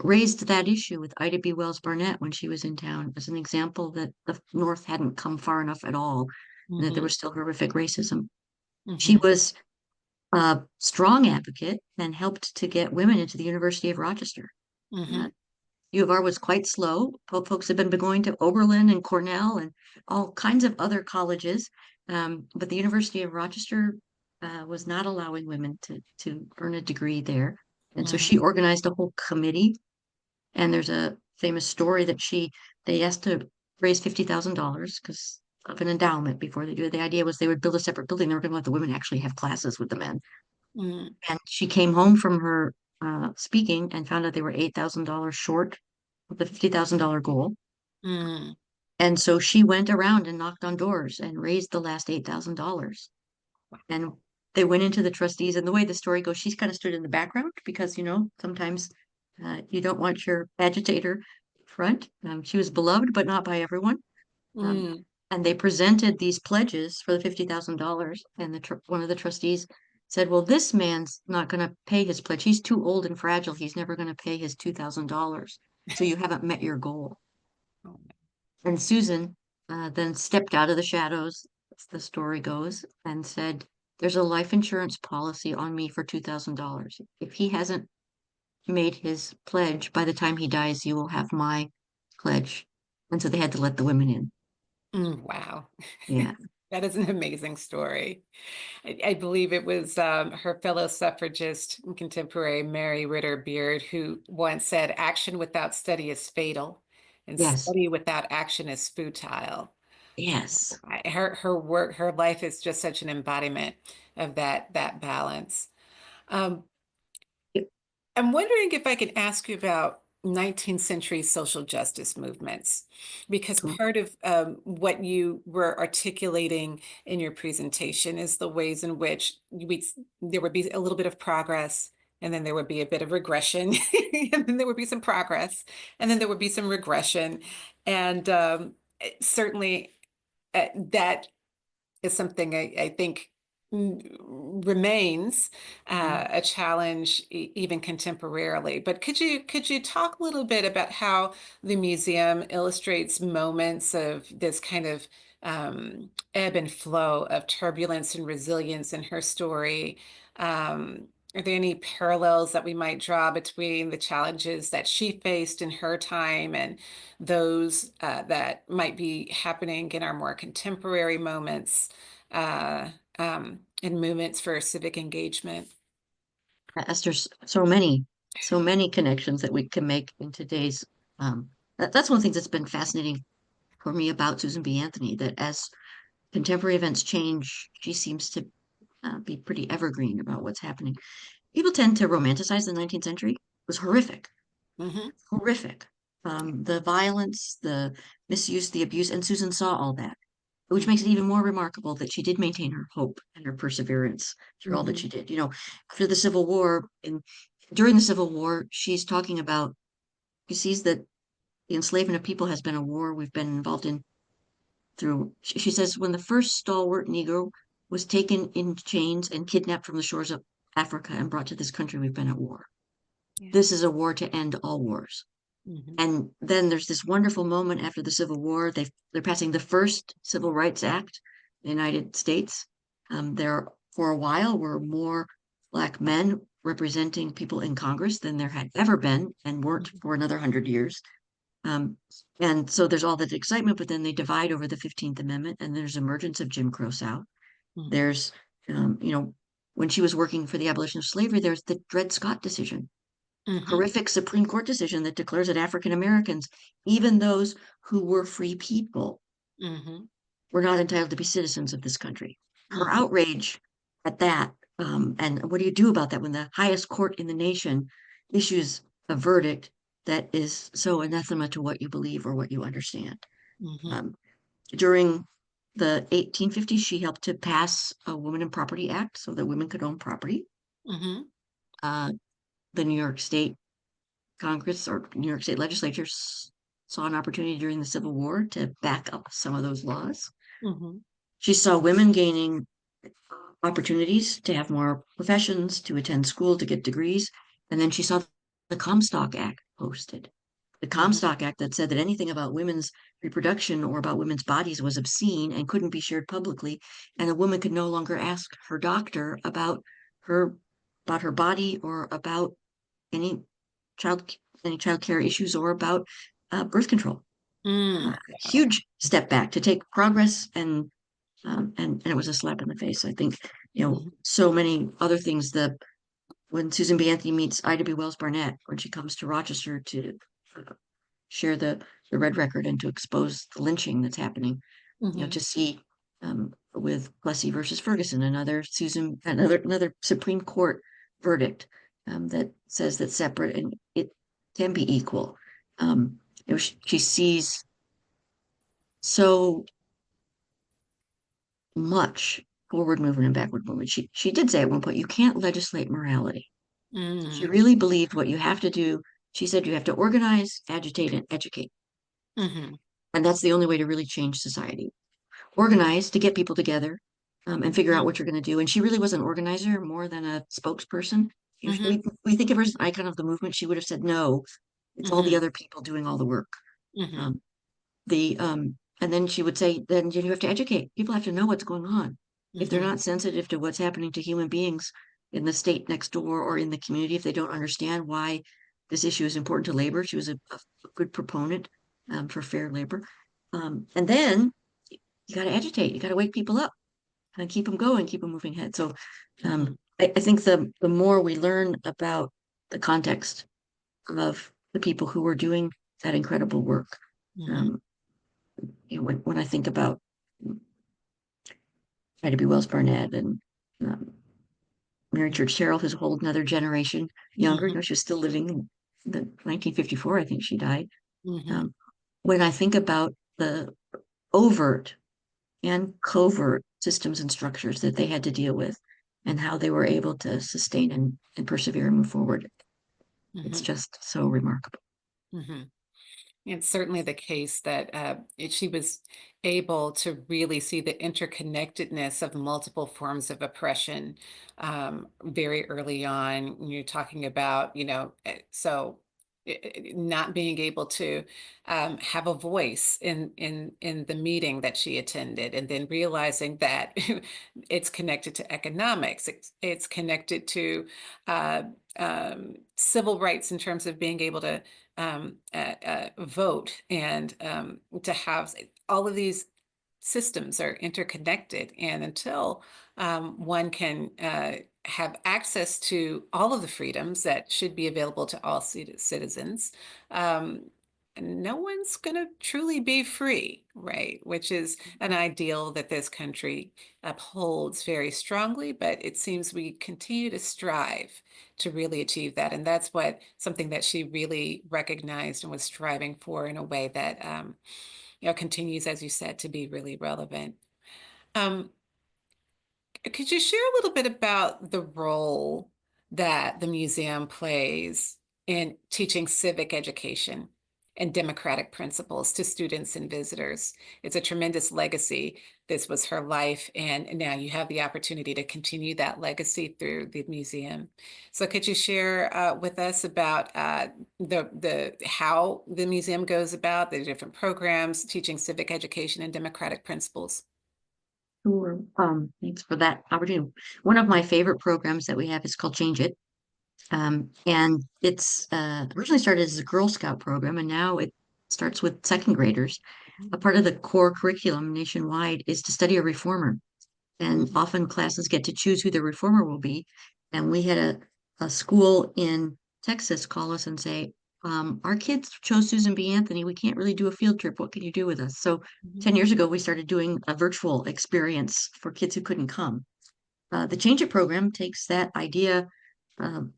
raised that issue with Ida B. Wells Barnett when she was in town as an example that the North hadn't come far enough at all, and that there was still horrific racism. She was a strong advocate and helped to get women into the University of Rochester. U of R was quite slow. Folks had been going to Oberlin and Cornell and all kinds of other colleges, but the University of Rochester was not allowing women to earn a degree there. And so she organized a whole committee. And there's a famous story that they asked to raise $50,000 because of an endowment before they do it. The idea was they would build a separate building. They were going to let the women actually have classes with the men. And she came home from her speaking and found out they were $8,000 short of the $50,000 goal. And so she went around and knocked on doors and raised the last $8,000. And they went into the trustees, and the way the story goes, she's kind of stood in the background because, sometimes you don't want your agitator front. She was beloved, but not by everyone. Um, Mm, and they presented these pledges for the $50,000, and one of the trustees said, "Well, this man's not going to pay his pledge. He's too old and fragile. He's never going to pay his $2,000. So you haven't met your goal." oh, And Susan then stepped out of the shadows, as the story goes, and said, "There's a life insurance policy on me for $2,000. If he hasn't made his pledge by the time he dies, you will have my pledge." And so they had to let the women in. wow. Yeah. That is an amazing story. I believe it was her fellow suffragist and contemporary Mary Ritter Beard who once said, "Action without study is fatal, and Yes. study without action is futile." Yes. Her work, her life is just such an embodiment of that balance. Um, I'm wondering if I could ask you about 19th century social justice movements, because Cool. part of what you were articulating in your presentation is the ways in which there would be a little bit of progress, and then there would be a bit of regression, and then there would be some progress, and then there would be some regression. And certainly that is something I think remains a challenge even contemporarily. But could you talk a little bit about how the museum illustrates moments of this kind of ebb and flow of turbulence and resilience in her story? Are there any parallels that we might draw between the challenges that she faced in her time and those that might be happening in our more contemporary moments and movements for civic engagement? Esther's so many connections that we can make in today's. That's one of the things that's been fascinating for me about Susan B. Anthony, that as contemporary events change, she seems to be pretty evergreen about what's happening. People tend to romanticize the 19th century. It was horrific, Hmm. horrific. The violence, the misuse, the abuse, and Susan saw all that, which makes it even more remarkable that she did maintain her hope and her perseverance through all that Hmm. she did. After the Civil War, and during the Civil War, she's talking about, she sees that the enslavement of people has been a war we've been involved in through, she says, when the first stalwart Negro was taken in chains and kidnapped from the shores of Africa and brought to this country, we've been at war. Yeah. This is a war to end all wars. Hmm. And then there's this wonderful moment after the Civil War. They're passing the first Civil Rights Act in the United States. There, for a while, were more Black men representing people in Congress than there had ever been, and weren't for another 100 years. Um, and so there's all that excitement, but then they divide over the 15th Amendment, and there's emergence of Jim Crow South. Hmm. There's, um, you know, when she was working for the abolition of slavery, there's the Dred Scott decision, Hmm. horrific Supreme Court decision that declares that African Americans, even those who were free people, Hmm. were not entitled to be citizens of this country. Her Hmm. outrage at that, and what do you do about that when the highest court in the nation issues a verdict that is so anathema to what you believe or what you understand? Hmm. Um, During the 1850s, she helped to pass a Woman and Property Act so that women could own property. Hmm. Uh, the New York State Congress or New York State legislature saw an opportunity during the Civil War to back up some of those laws. Hmm. She saw women gaining opportunities to have more professions, to attend school, to get degrees. And then she saw the Comstock Act posted. The Hmm. Comstock Act that said that anything about women's reproduction or about women's bodies was obscene and couldn't be shared publicly. And a woman could no longer ask her doctor her about her body or about any child any child care issues or about birth control. Mm. Huge step back to take progress, and it was a slap in the face. I think Hmm. so many other things. The When Susan B. Anthony meets Ida B. Wells Barnett, when she comes to Rochester to share the Red Record and to expose the lynching that's happening, Hmm. to see with Plessy versus Ferguson, another Supreme Court verdict that says that separate and it can be equal. She sees so much forward movement and backward movement. She did say at one point, you can't legislate morality. She Mm, really believed what you have to do. She said you have to organize, agitate, and educate. mhm, And that's the only way to really change society. Organize to get people together and figure out mm, what you're going to do. And she really was an organizer more than a spokesperson. If mhm, we think of her as an icon of the movement, she would have said, no, it's all the mhm, other people doing all the work. mhm, Um, and then she would say, then you have to educate. People have to know what's going on. If they're mhm, not sensitive to what's happening to human beings in the state next door or in the community, if they don't understand why this issue is important to labor, she was a good proponent for fair labor. And then you got to agitate. You got to wake people up and keep them going, keep them moving ahead. So mhm, I think the more we learn about the context of the people who were doing that incredible work, mhm, um, when I think about Ida B. Wells Barnett and um, Mary Church Terrell, who's a whole another generation younger, mhm, she was still living in the 1954, I think she died. mhm, Um, when I think about the overt and covert systems and structures that they had to deal with and how they were able to sustain and persevere and move forward, it's mhm, just so remarkable. mhm. It's certainly the case that she was able to really see the interconnectedness of multiple forms of oppression very early on. You're talking about, not being able to have a voice in the meeting that she attended, and then realizing that it's connected to economics, it's connected to civil rights in terms of being able to vote and to have all of these systems are interconnected. And until one can have access to all of the freedoms that should be available to all citizens, um, no one's going to truly be free, right? Which is an ideal that this country upholds very strongly, but it seems we continue to strive to really achieve that. And that's what something that she really recognized and was striving for in a way that, continues, as you said, to be really relevant. Um, could you share a little bit about the role that the museum plays in teaching civic education and democratic principles to students and visitors? It's a tremendous legacy. This was her life, and now you have the opportunity to continue that legacy through the museum. So, could you share with us about the how the museum goes about the different programs teaching civic education and democratic principles? Sure. Thanks for that opportunity. One of my favorite programs that we have is called Change It. And it's originally started as a Girl Scout program, and now it starts with second graders. A part of the core curriculum nationwide is to study a reformer, and Mhm, often classes get to choose who the reformer will be. And we had a school in Texas call us and say, our kids chose Susan B. Anthony. We can't really do a field trip. What can you do with us? So mhm, 10 years ago, we started doing a virtual experience for kids who couldn't come. The Change It program takes that idea,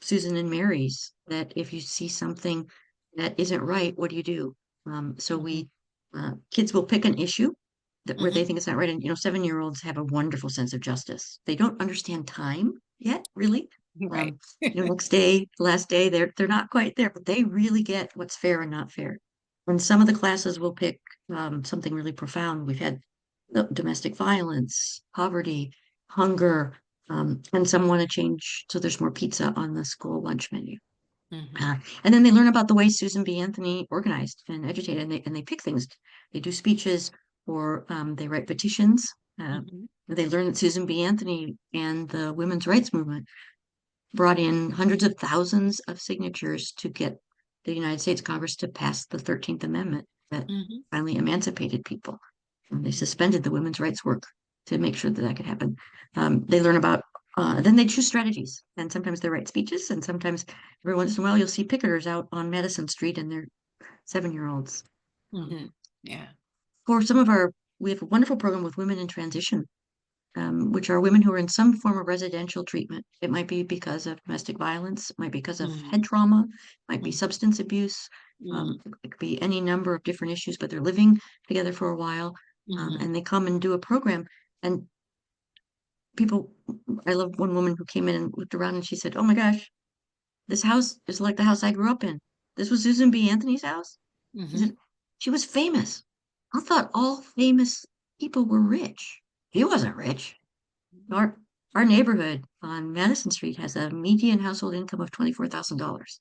Susan and Mary's, that if you see something that isn't right, what do you do? So mhm, kids will pick an issue where they mhm. think it's not right. And, 7-year-olds have a wonderful sense of justice. They don't understand time yet, really. Right. Next day, last day, they're not quite there, but they really get what's fair and not fair. And some of the classes will pick something really profound. We've had domestic violence, poverty, hunger, and some want to change so there's more pizza on the school lunch menu. Mhm, Uh, and then they learn about the way Susan B. Anthony organized and educated, and they pick things. They do speeches or they write petitions. Uh, mhm, they learn that Susan B. Anthony and the women's rights movement brought in hundreds of thousands of signatures to get the United States Congress to pass the 13th Amendment that mhm, finally emancipated people. And they suspended the women's rights work to make sure that that could happen. They learn about, then they choose strategies. And sometimes they write speeches, and sometimes every once in a while you'll see picketers out on Madison Street and they're 7-year-olds. mhm. Yeah. For some of we have a wonderful program with women in transition, which are women who are in some form of residential treatment. It might be because of domestic violence, it might be because of Mhm, head trauma, it might be mhm, substance abuse, mhm, it could be any number of different issues, but they're living together for a while, mhm, and they come and do a program. And people, I love one woman who came in and looked around and she said, "Oh my gosh, this house is like the house I grew up in. This was Susan B. Anthony's house." She Mhm. said, "She was famous. I thought all famous people were rich. He wasn't rich." Our our neighborhood on Madison Street has a median household income of $24,000.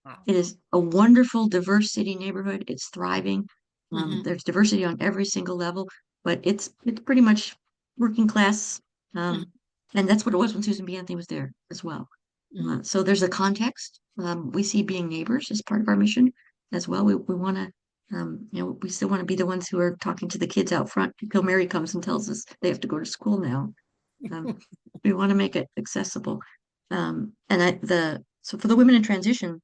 Wow. It is a wonderful, diverse city neighborhood. It's thriving. Mhm. There's diversity on every single level, but it's pretty much working class. Mhm. And that's what it was when Susan B. Anthony was there as well. Mhm. So there's a context. We see being neighbors as part of our mission as well. We want to, we still want to be the ones who are talking to the kids out front until Mary comes and tells us they have to go to school now. Um, we want to make it accessible. So for the women in transition,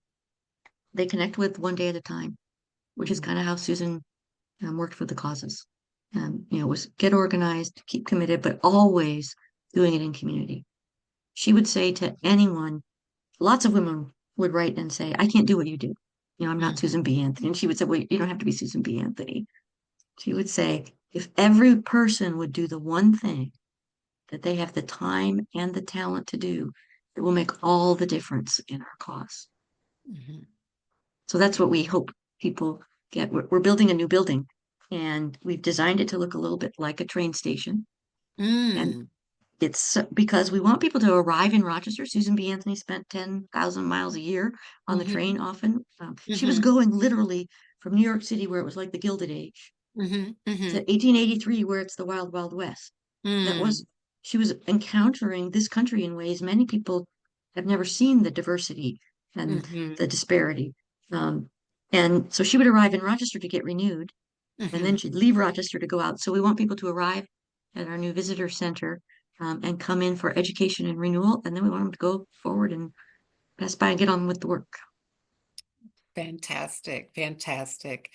they connect with one day at a time, which is Mhm. kind of how Susan worked with the causes. Was get organized, keep committed, but always doing it in community. She would say to anyone, lots of women would write and say, "I can't do what you do. I'm not Mhm. Susan B. Anthony." And she would say, "Well, you don't have to be Susan B. Anthony." She would say, if every person would do the one thing that they have the time and the talent to do, it will make all the difference in our cause. Mhm. So that's what we hope people get. We're building a new building and we've designed it to look a little bit like a train station. And Mm. it's because we want people to arrive in Rochester. Susan B. Anthony spent 10,000 miles a year on the Mhm. train often. She was Mhm. going literally from New York City, where it was like the Gilded Age, Mhm. to Mhm. 1883, where it's the Wild, Wild West. That was, Mm. she was encountering this country in ways many people have never seen the diversity and Mhm. the disparity. Um, and so she would arrive in Rochester to get renewed, and then Mhm. she'd leave Rochester to go out. So we want people to arrive at our new visitor center and come in for education and renewal, and then we want them to go forward and pass by and get on with the work. Fantastic, fantastic.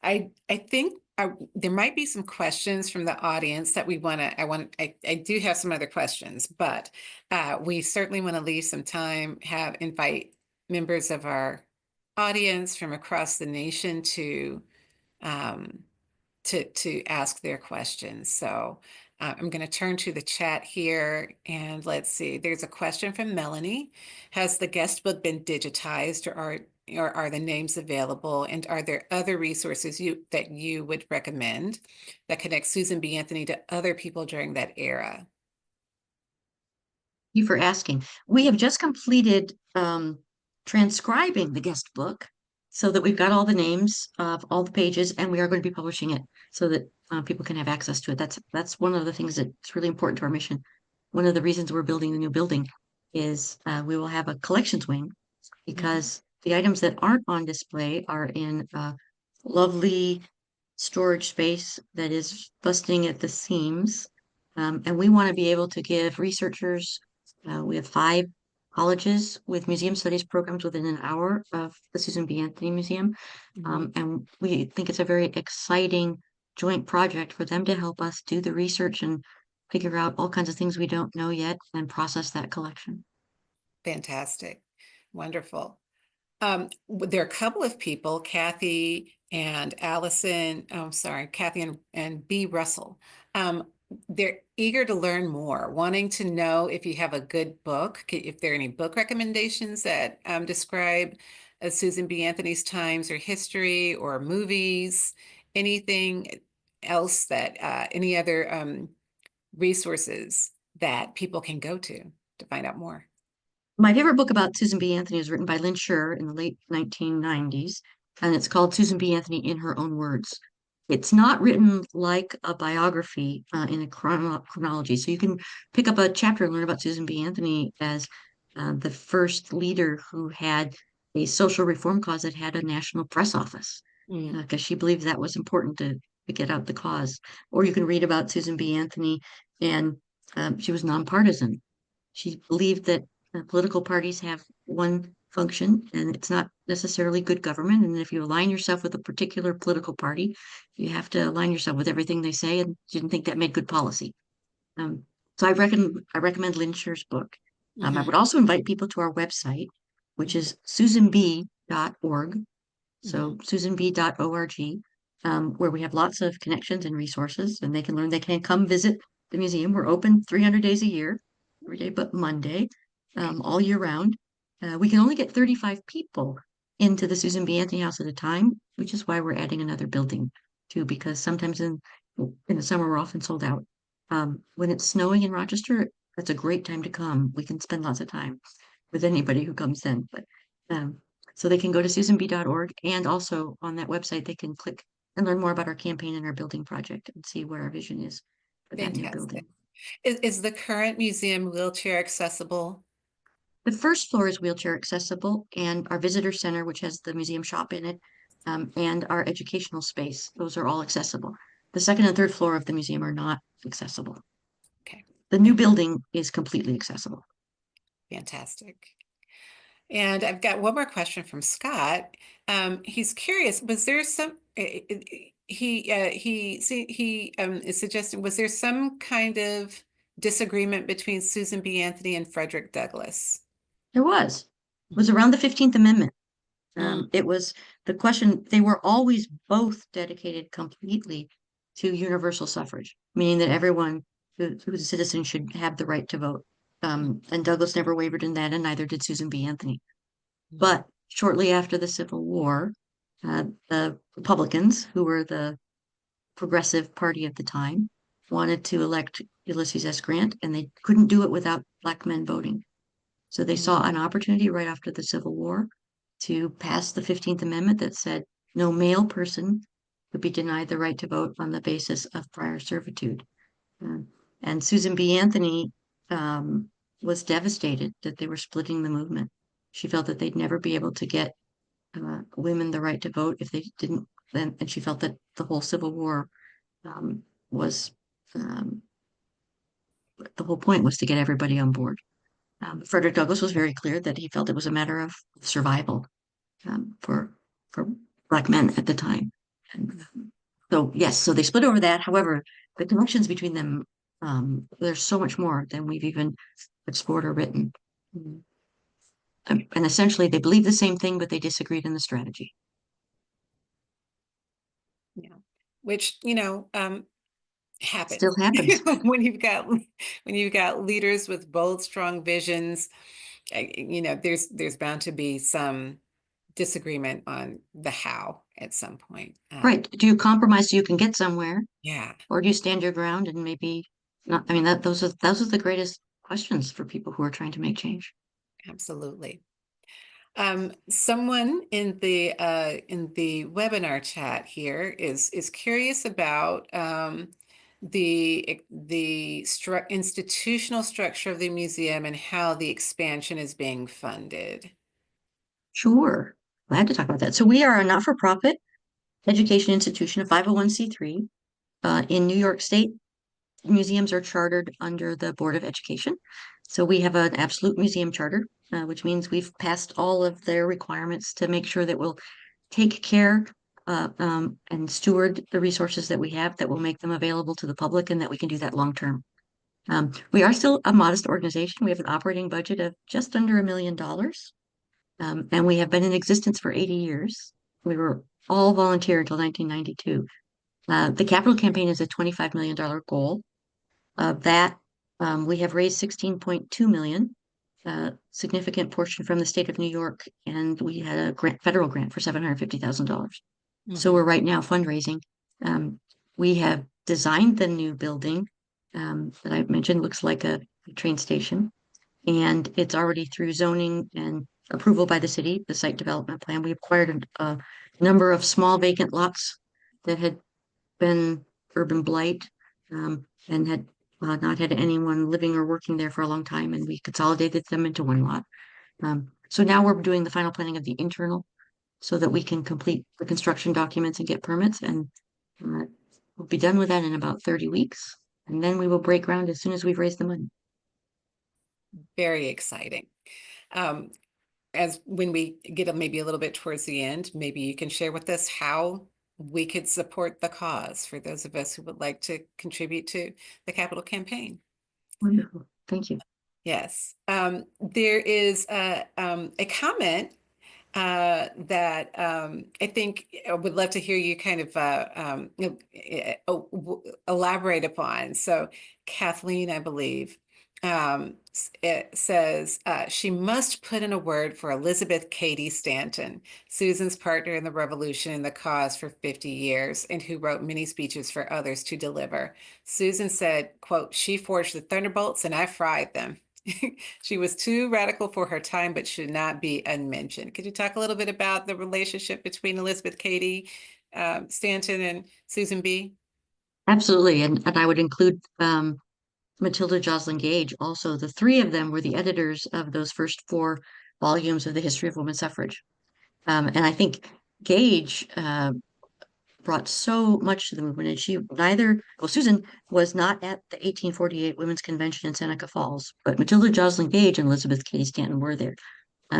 I think there might be some questions from the audience that we want to. I do have some other questions, but we certainly want to leave some time, have invite members of our audience from across the nation um, to ask their questions. So I'm going to turn to the chat here and let's see. There's a question from Melanie. Has the guest book been digitized or are the names available? And are there other resources that you would recommend that connect Susan B. Anthony to other people during that era? You for asking. We have just completed transcribing the guest book so that we've got all the names of all the pages, and we are going to be publishing it so that people can have access to it. That's one of the things that's really important to our mission. One of the reasons we're building the new building is we will have a collections wing Mhm. because the items that aren't on display are in a lovely storage space that is busting at the seams. And we want to be able to give researchers, we have 5 colleges with museum studies programs within an hour of the Susan B. Anthony Museum. Mhm. And we think it's a very exciting joint project for them to help us do the research and figure out all kinds of things we don't know yet and process that collection. Fantastic. Wonderful. There are a couple of people, Kathy and Allison, oh, sorry, Kathy and B. Russell. They're eager to learn more, wanting to know if you have a good book, if there are any book recommendations that describe Susan B. Anthony's times or history or movies, anything else that, any other resources that people can go to find out more. My favorite book about Susan B. Anthony was written by Lynn Sher in the late 1990s, and it's called Susan B. Anthony in Her Own Words. It's not written like a biography in a chronology, so you can pick up a chapter and learn about Susan B. Anthony as the first leader who had a social reform cause that had a national press office, Mm. because she believed that was important to get out the cause. Or you can read about Susan B. Anthony, and she was nonpartisan. She believed that political parties have one function and it's not necessarily good government. And if you align yourself with a particular political party, you have to align yourself with everything they say, and didn't think that made good policy. So I recommend Lynn Sher's book. I Mhm. would also invite people to our website, which Mhm. is susanb.org. So Mhm. susanb.org, where we have lots of connections and resources, and they can learn. They can come visit the museum. We're open 300 days a year, every day but Monday, all year round. We can only get 35 people into the Susan B. Anthony House at a time, which is why we're adding another building too, because sometimes in the summer we're often sold out. When it's snowing in Rochester, that's a great time to come. We can spend lots of time with anybody who comes in. But so they can go to susanb.org, and also on that website they can click and learn more about our campaign and our building project and see what our vision is for that new building. Fantastic. Is the current museum wheelchair accessible? The first floor is wheelchair accessible, and our visitor center, which has the museum shop in it, and our educational space, those are all accessible. The second and third floor of the museum are not accessible. Okay, The new building is completely accessible. fantastic. And I've got one more question from Scott. He's curious, was there some, he is suggesting, was there some kind of disagreement between Susan B. Anthony and Frederick Douglass? There was. It was around the 15th Amendment. It was the question, they were always both dedicated completely to universal suffrage, meaning that everyone who was a citizen should have the right to vote. And Douglass never wavered in that, and neither did Susan B. Anthony. But shortly after the Civil War, the Republicans, who were the progressive party at the time, wanted to elect Ulysses S. Grant, and they couldn't do it without Black men voting. So they saw an opportunity right after the Civil War to pass the 15th Amendment that said no male person could be denied the right to vote on the basis of prior servitude. And Susan B. Anthony was devastated that they were splitting the movement. She felt that they'd never be able to get women the right to vote if they didn't, and she felt that the whole Civil War was, the whole point was to get everybody on board. Frederick Douglass was very clear that he felt it was a matter of survival for Black men at the time. And, so yes, so they split over that. However, the connections between them, there's so much more than we've even explored or written. And essentially, they believe the same thing, but they disagreed in the strategy. Yeah, which happens. Still happens. when you've got leaders with bold, strong visions. There's bound to be some disagreement on the how at some point. Right. Do you compromise so you can get somewhere? Yeah. Or do you stand your ground and maybe not? I mean, those are the greatest questions for people who are trying to make change. Absolutely. Someone in the webinar chat here is curious about the institutional structure of the museum and how the expansion is being funded. Sure. Glad to talk about that. So we are a not-for-profit education institution, a 501c3. In New York State, museums are chartered under the Board of Education. So we have an absolute museum charter, which means we've passed all of their requirements to make sure that we'll take care and steward the resources that we have, that will make them available to the public, and that we can do that long term. We are still a modest organization. We have an operating budget of just under $1 million. And we have been in existence for 80 years. We were all volunteer until 1992. The capital campaign is a $25 million goal. That we have raised 16.2 million, significant portion from the state of New York, and we had a federal grant for $750,000. So we're right now fundraising. We have designed the new building that I mentioned, looks like a train station, and it's already through zoning and approval by the city, the site development plan. We acquired a number of small vacant lots that had been urban blight and had not had anyone living or working there for a long time, and we consolidated them into one lot. So now we're doing the final planning of the internal so that we can complete the construction documents and get permits, and we'll be done with that in about 30 weeks. And then we will break ground as soon as we've raised the money. Very exciting. As when we get maybe a little bit towards the end, maybe you can share with us how we could support the cause for those of us who would like to contribute to the capital campaign. Wonderful. Thank you. Yes. There is a comment that I think I would love to hear you kind of elaborate upon. So Kathleen, I believe, it says she must put in a word for Elizabeth Cady Stanton, Susan's partner in the revolution and the cause for 50 years, and who wrote many speeches for others to deliver. Susan said, quote, "She forged the thunderbolts and I fried them." She was too radical for her time, but should not be unmentioned. Could you talk a little bit about the relationship between Elizabeth Cady Stanton and Susan B? Absolutely. And I would include Matilda Joslyn Gage also. The three of them were the editors of those first 4 volumes of the history of women's suffrage. And I think Gage brought so much to the movement, and Susan was not at the 1848 Women's Convention in Seneca Falls, but Matilda Joslyn Gage and Elizabeth Cady Stanton were there.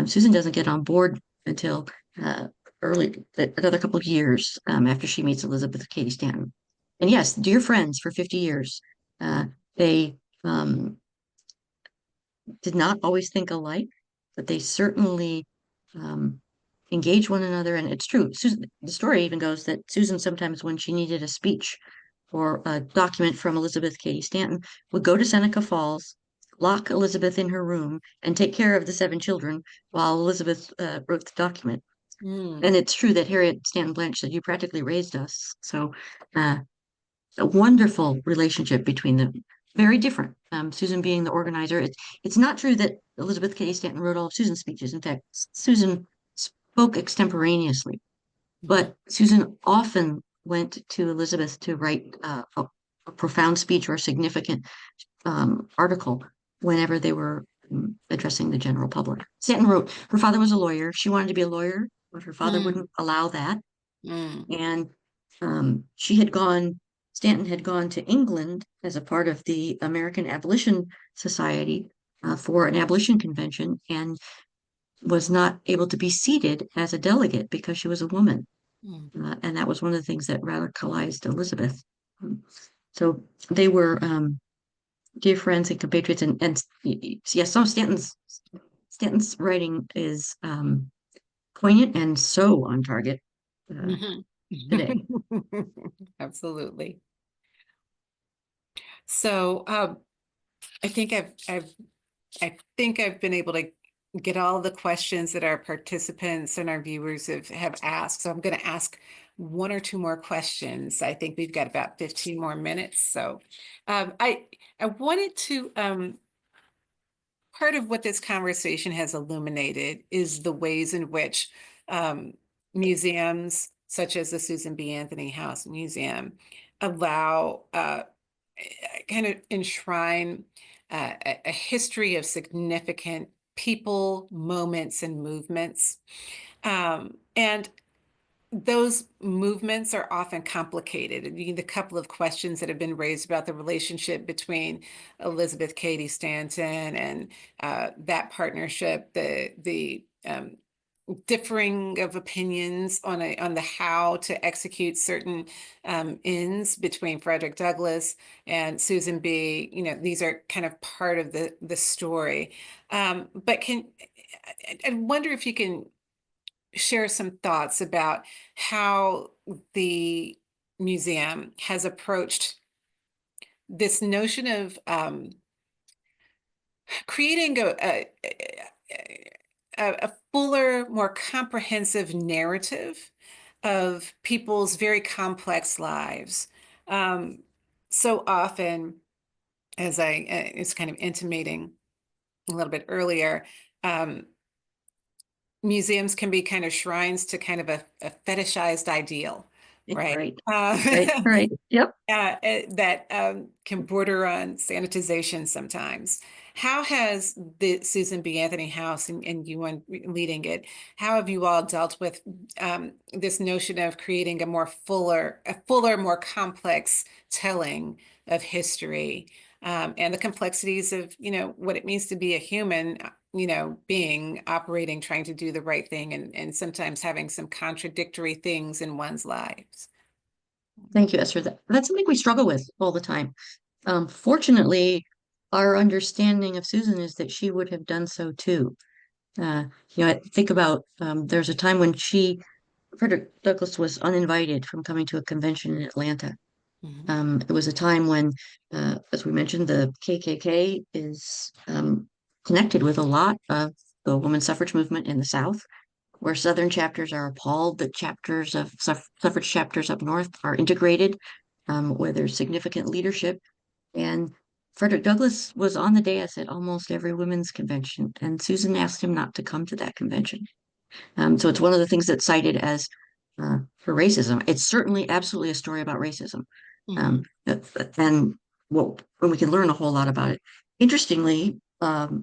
Susan doesn't get on board until another couple of years after she meets Elizabeth Cady Stanton. And yes, dear friends for 50 years. They did not always think alike, but they certainly engage one another. And it's true. The story even goes that Susan sometimes, when she needed a speech or a document from Elizabeth Cady Stanton, would go to Seneca Falls, lock Elizabeth in her room, and take care of the 7 children while Elizabeth wrote the document. And it's true that Harriet Stanton Blanche said, "You practically raised us." So a wonderful relationship between them. Very different. Susan being the organizer. It's not true that Elizabeth Cady Stanton wrote all of Susan's speeches. In fact, Susan spoke extemporaneously, but Susan often went to Elizabeth to write a profound speech or a significant article whenever they were addressing the general public. Stanton wrote, her father was a lawyer. She wanted to be a lawyer, but her father wouldn't allow that. And Stanton had gone to England as a part of the American Abolition Society for an abolition convention, and was not able to be seated as a delegate because she was a woman. And that was one of the things that radicalized Elizabeth. So they were dear friends and compatriots. And yes, some of Stanton's writing is poignant and so on target today. Absolutely. So I think I've been able to get all the questions that our participants and our viewers have asked. So I'm going to ask 1 or 2 more questions. I think we've got about 15 more minutes. So I wanted to part of what this conversation has illuminated is the ways in which museums such as the Susan B. Anthony House Museum allow kind of enshrine a history of significant people, moments, and movements. And those movements are often complicated. And the couple of questions that have been raised about the relationship between Elizabeth Cady Stanton and that partnership, the differing of opinions on the how to execute certain ends between Frederick Douglass and Susan B. These are kind of part of the story. But I wonder if you can share some thoughts about how the museum has approached this notion of creating a fuller, more comprehensive narrative of people's very complex lives. So often, as I was kind of intimating a little bit earlier, museums can be kind of shrines to kind of a fetishized ideal, right? Right. Yep. That can border on sanitization sometimes. How has the Susan B. Anthony House and you leading it, how have you all dealt with this notion of creating a fuller, more complex telling of history and the complexities of, what it means to be a human, being operating, trying to do the right thing, and sometimes having some contradictory things in one's lives? Thank you, Esther. That's something we struggle with all the time. Fortunately, our understanding of Susan is that she would have done so too. I think about there's a time when Frederick Douglass was uninvited from coming to a convention in Atlanta. It was a time when, as we mentioned, the KKK is connected with a lot of the women's suffrage movement in the South, where Southern chapters are appalled that chapters of suffrage chapters up north are integrated, where there's significant leadership. And Frederick Douglass was on the dais at almost every women's convention, and Susan asked him not to come to that convention. So it's one of the things that's cited as for racism. It's certainly absolutely a story about racism. And well, when we can learn a whole lot about it. Interestingly, a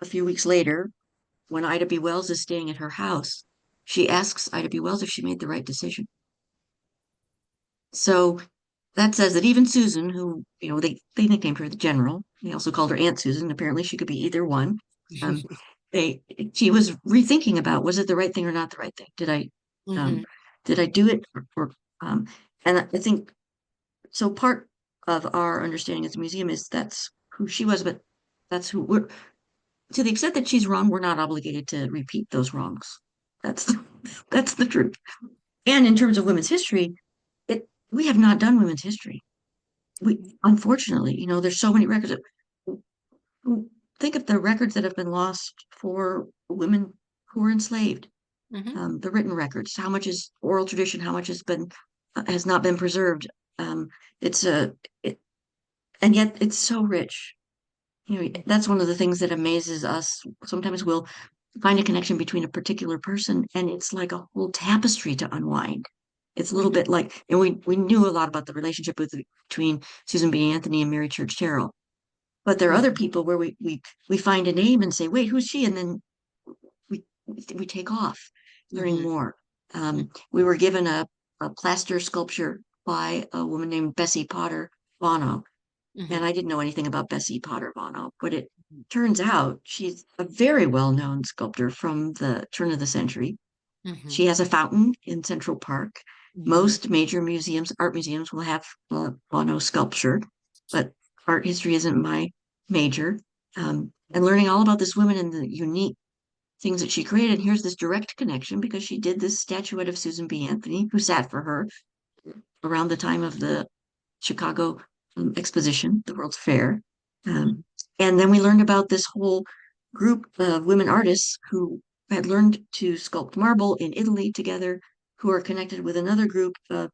few weeks later, when Ida B. Wells is staying at her house, she asks Ida B. Wells if she made the right decision. So that says that even Susan, who, they nicknamed her the General, they also called her Aunt Susan. Apparently she could be either one. She was rethinking about, was it the right thing or not the right thing? Did I do it and I think so part of our understanding as a museum is that's who she was, but that's who to the extent that she's wrong, we're not obligated to repeat those wrongs. That's the truth. And in terms of women's history, we have not done women's history. Unfortunately, there's so many records. Think of the records that have been lost for women who were enslaved. The written records, how much is oral tradition, how much has not been preserved. And yet it's so rich. That's one of the things that amazes us. Sometimes we'll find a connection between a particular person, and it's like a whole tapestry to unwind. It's a little bit like, and we knew a lot about the relationship between Susan B. Anthony and Mary Church Terrell. But there are other people where we find a name and say, wait, who's she? And then we take off learning more. We were given a plaster sculpture by a woman named Bessie Potter Bono. And I didn't know anything about Bessie Potter Bono, but it turns out she's a very well-known sculptor from the turn of the century. She has a fountain in Central Park. Most major museums, art museums, will have Bono sculpture, but art history isn't my major. And learning all about this woman and the unique things that she created. Here's this direct connection because she did this statuette of Susan B. Anthony, who sat for her around the time of the Chicago exposition, the World's Fair. And then we learned about this whole group of women artists who had learned to sculpt marble in Italy together, who are connected with another group of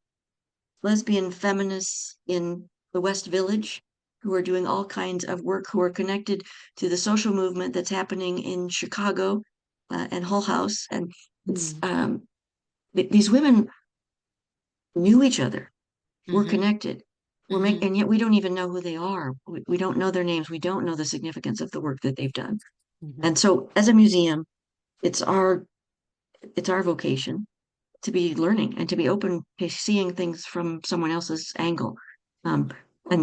lesbian feminists in the West Village, who are doing all kinds of work, who are connected to the social movement that's happening in Chicago and Hull House. And it's these women knew each other, were connected. And yet we don't even know who they are. We don't know their names. We don't know the significance of the work that they've done. And so as a museum, it's our vocation to be learning and to be open to seeing things from someone else's angle. And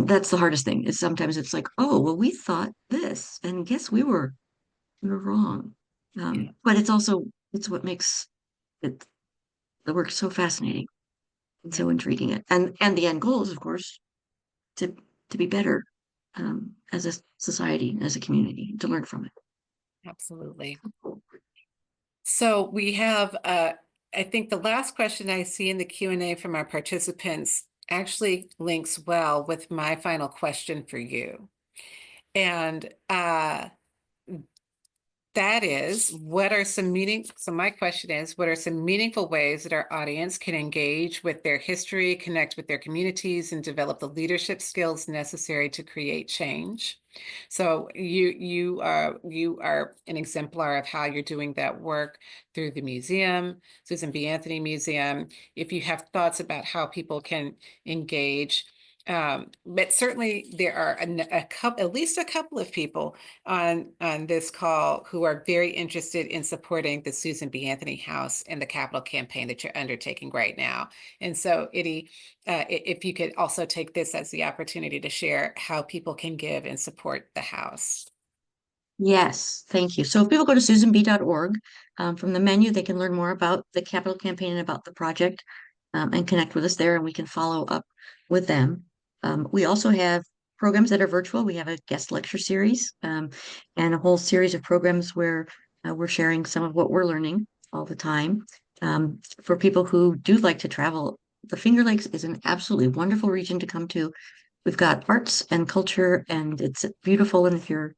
that's the hardest thing is sometimes it's like, oh, well, we thought this and guess we were wrong. But it's what makes the work so fascinating and so intriguing. And the end goal is, of course, to be better as a society, as a community, to learn from it. Absolutely. So we have, I think the last question I see in the Q&A from our participants actually links well with my final question for you. And that is, so my question is, what are some meaningful ways that our audience can engage with their history, connect with their communities, and develop the leadership skills necessary to create change? So you are an exemplar of how you're doing that work through the museum, Susan B. Anthony Museum. If you have thoughts about how people can engage, but certainly there are at least a couple of people on this call who are very interested in supporting the Susan B. Anthony House and the capital campaign that you're undertaking right now. And so, Itty, if you could also take this as the opportunity to share how people can give and support the house. Yes, thank you. So if people go to susanb.org, from the menu, they can learn more about the capital campaign and about the project and connect with us there, and we can follow up with them. We also have programs that are virtual. We have a guest lecture series and a whole series of programs where we're sharing some of what we're learning all the time. For people who do like to travel, the Finger Lakes is an absolutely wonderful region to come to. We've got arts and culture, and it's beautiful. And if you're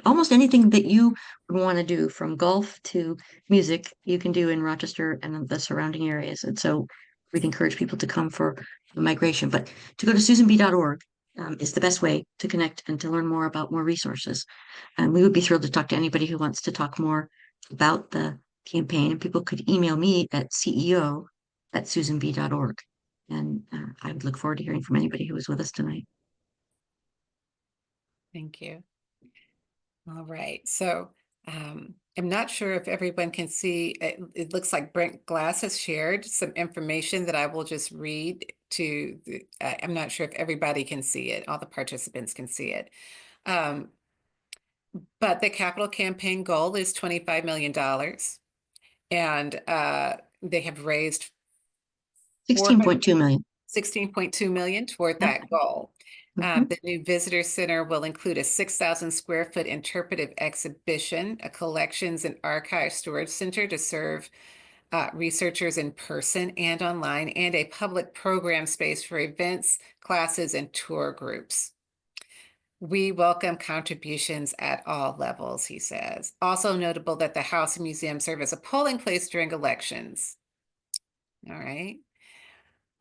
almost anything that you would want to do, from golf to music, you can do in Rochester and the surrounding areas. And so we'd encourage people to come for the migration. But to go to susanb.org is the best way to connect and to learn more about more resources. And we would be thrilled to talk to anybody who wants to talk more about the campaign. And people could email me at ceo@susanb.org. And I would look forward to hearing from anybody who was with us tonight. Thank you. All right, so I'm not sure if everyone can see, it looks like Brent Glass has shared some information that I will just read to, I'm not sure if everybody can see it, all the participants can see it. But the capital campaign goal is $25 million. And they have raised 16.2 million. 16.2 million toward that goal. The new visitor center will include a 6,000 square foot interpretive exhibition, a collections and archive storage center to serve researchers in person and online, and a public program space for events, classes, and tour groups. We welcome contributions at all levels, he says. Also notable that the House and Museum serve as a polling place during elections. All right.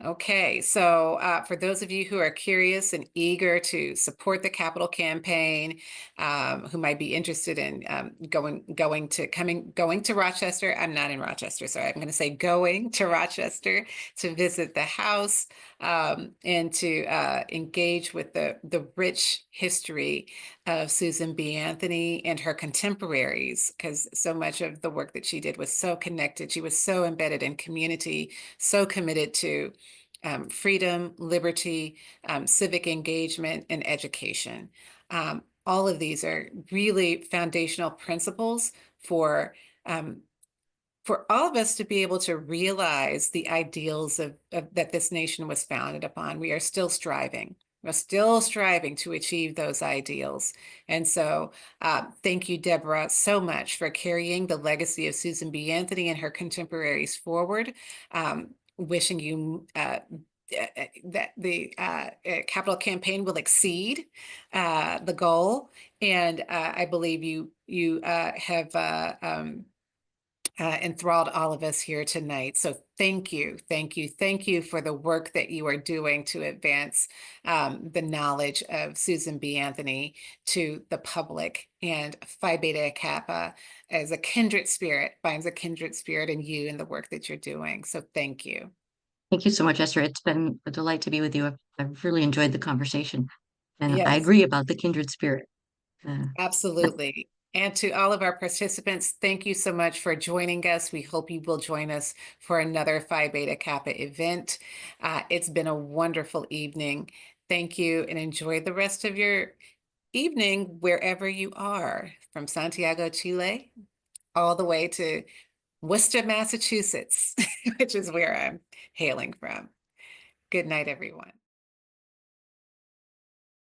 Okay, so for those of you who are curious and eager to support the capital campaign, who might be interested in going to Rochester. I'm not in Rochester, sorry. I'm going to say going to Rochester to visit the house and to engage with the rich history of Susan B. Anthony and her contemporaries, because so much of the work that she did was so connected. She was so embedded in community, so committed to freedom, liberty, civic engagement, and education. All of these are really foundational principles for all of us to be able to realize the ideals that this nation was founded upon. We are still striving. We're still striving to achieve those ideals. And so thank you, Deborah, so much for carrying the legacy of Susan B. Anthony and her contemporaries forward. Wishing you that the capital campaign will exceed the goal. And I believe you have enthralled all of us here tonight. So thank you for the work that you are doing to advance the knowledge of Susan B. Anthony to the public. And Phi Beta Kappa as a kindred spirit finds a kindred spirit in you and the work that you're doing. So thank you. Thank you so much, Esther. It's been a delight to be with you. I've really enjoyed the conversation. And I Yes. agree about the kindred spirit. Absolutely. And to all of our participants, thank you so much for joining us. We hope you will join us for another Phi Beta Kappa event. It's been a wonderful evening. Thank you and enjoy the rest of your evening wherever you are, from Santiago, Chile, all the way to Worcester, Massachusetts, which is where I'm hailing from. Good night, everyone.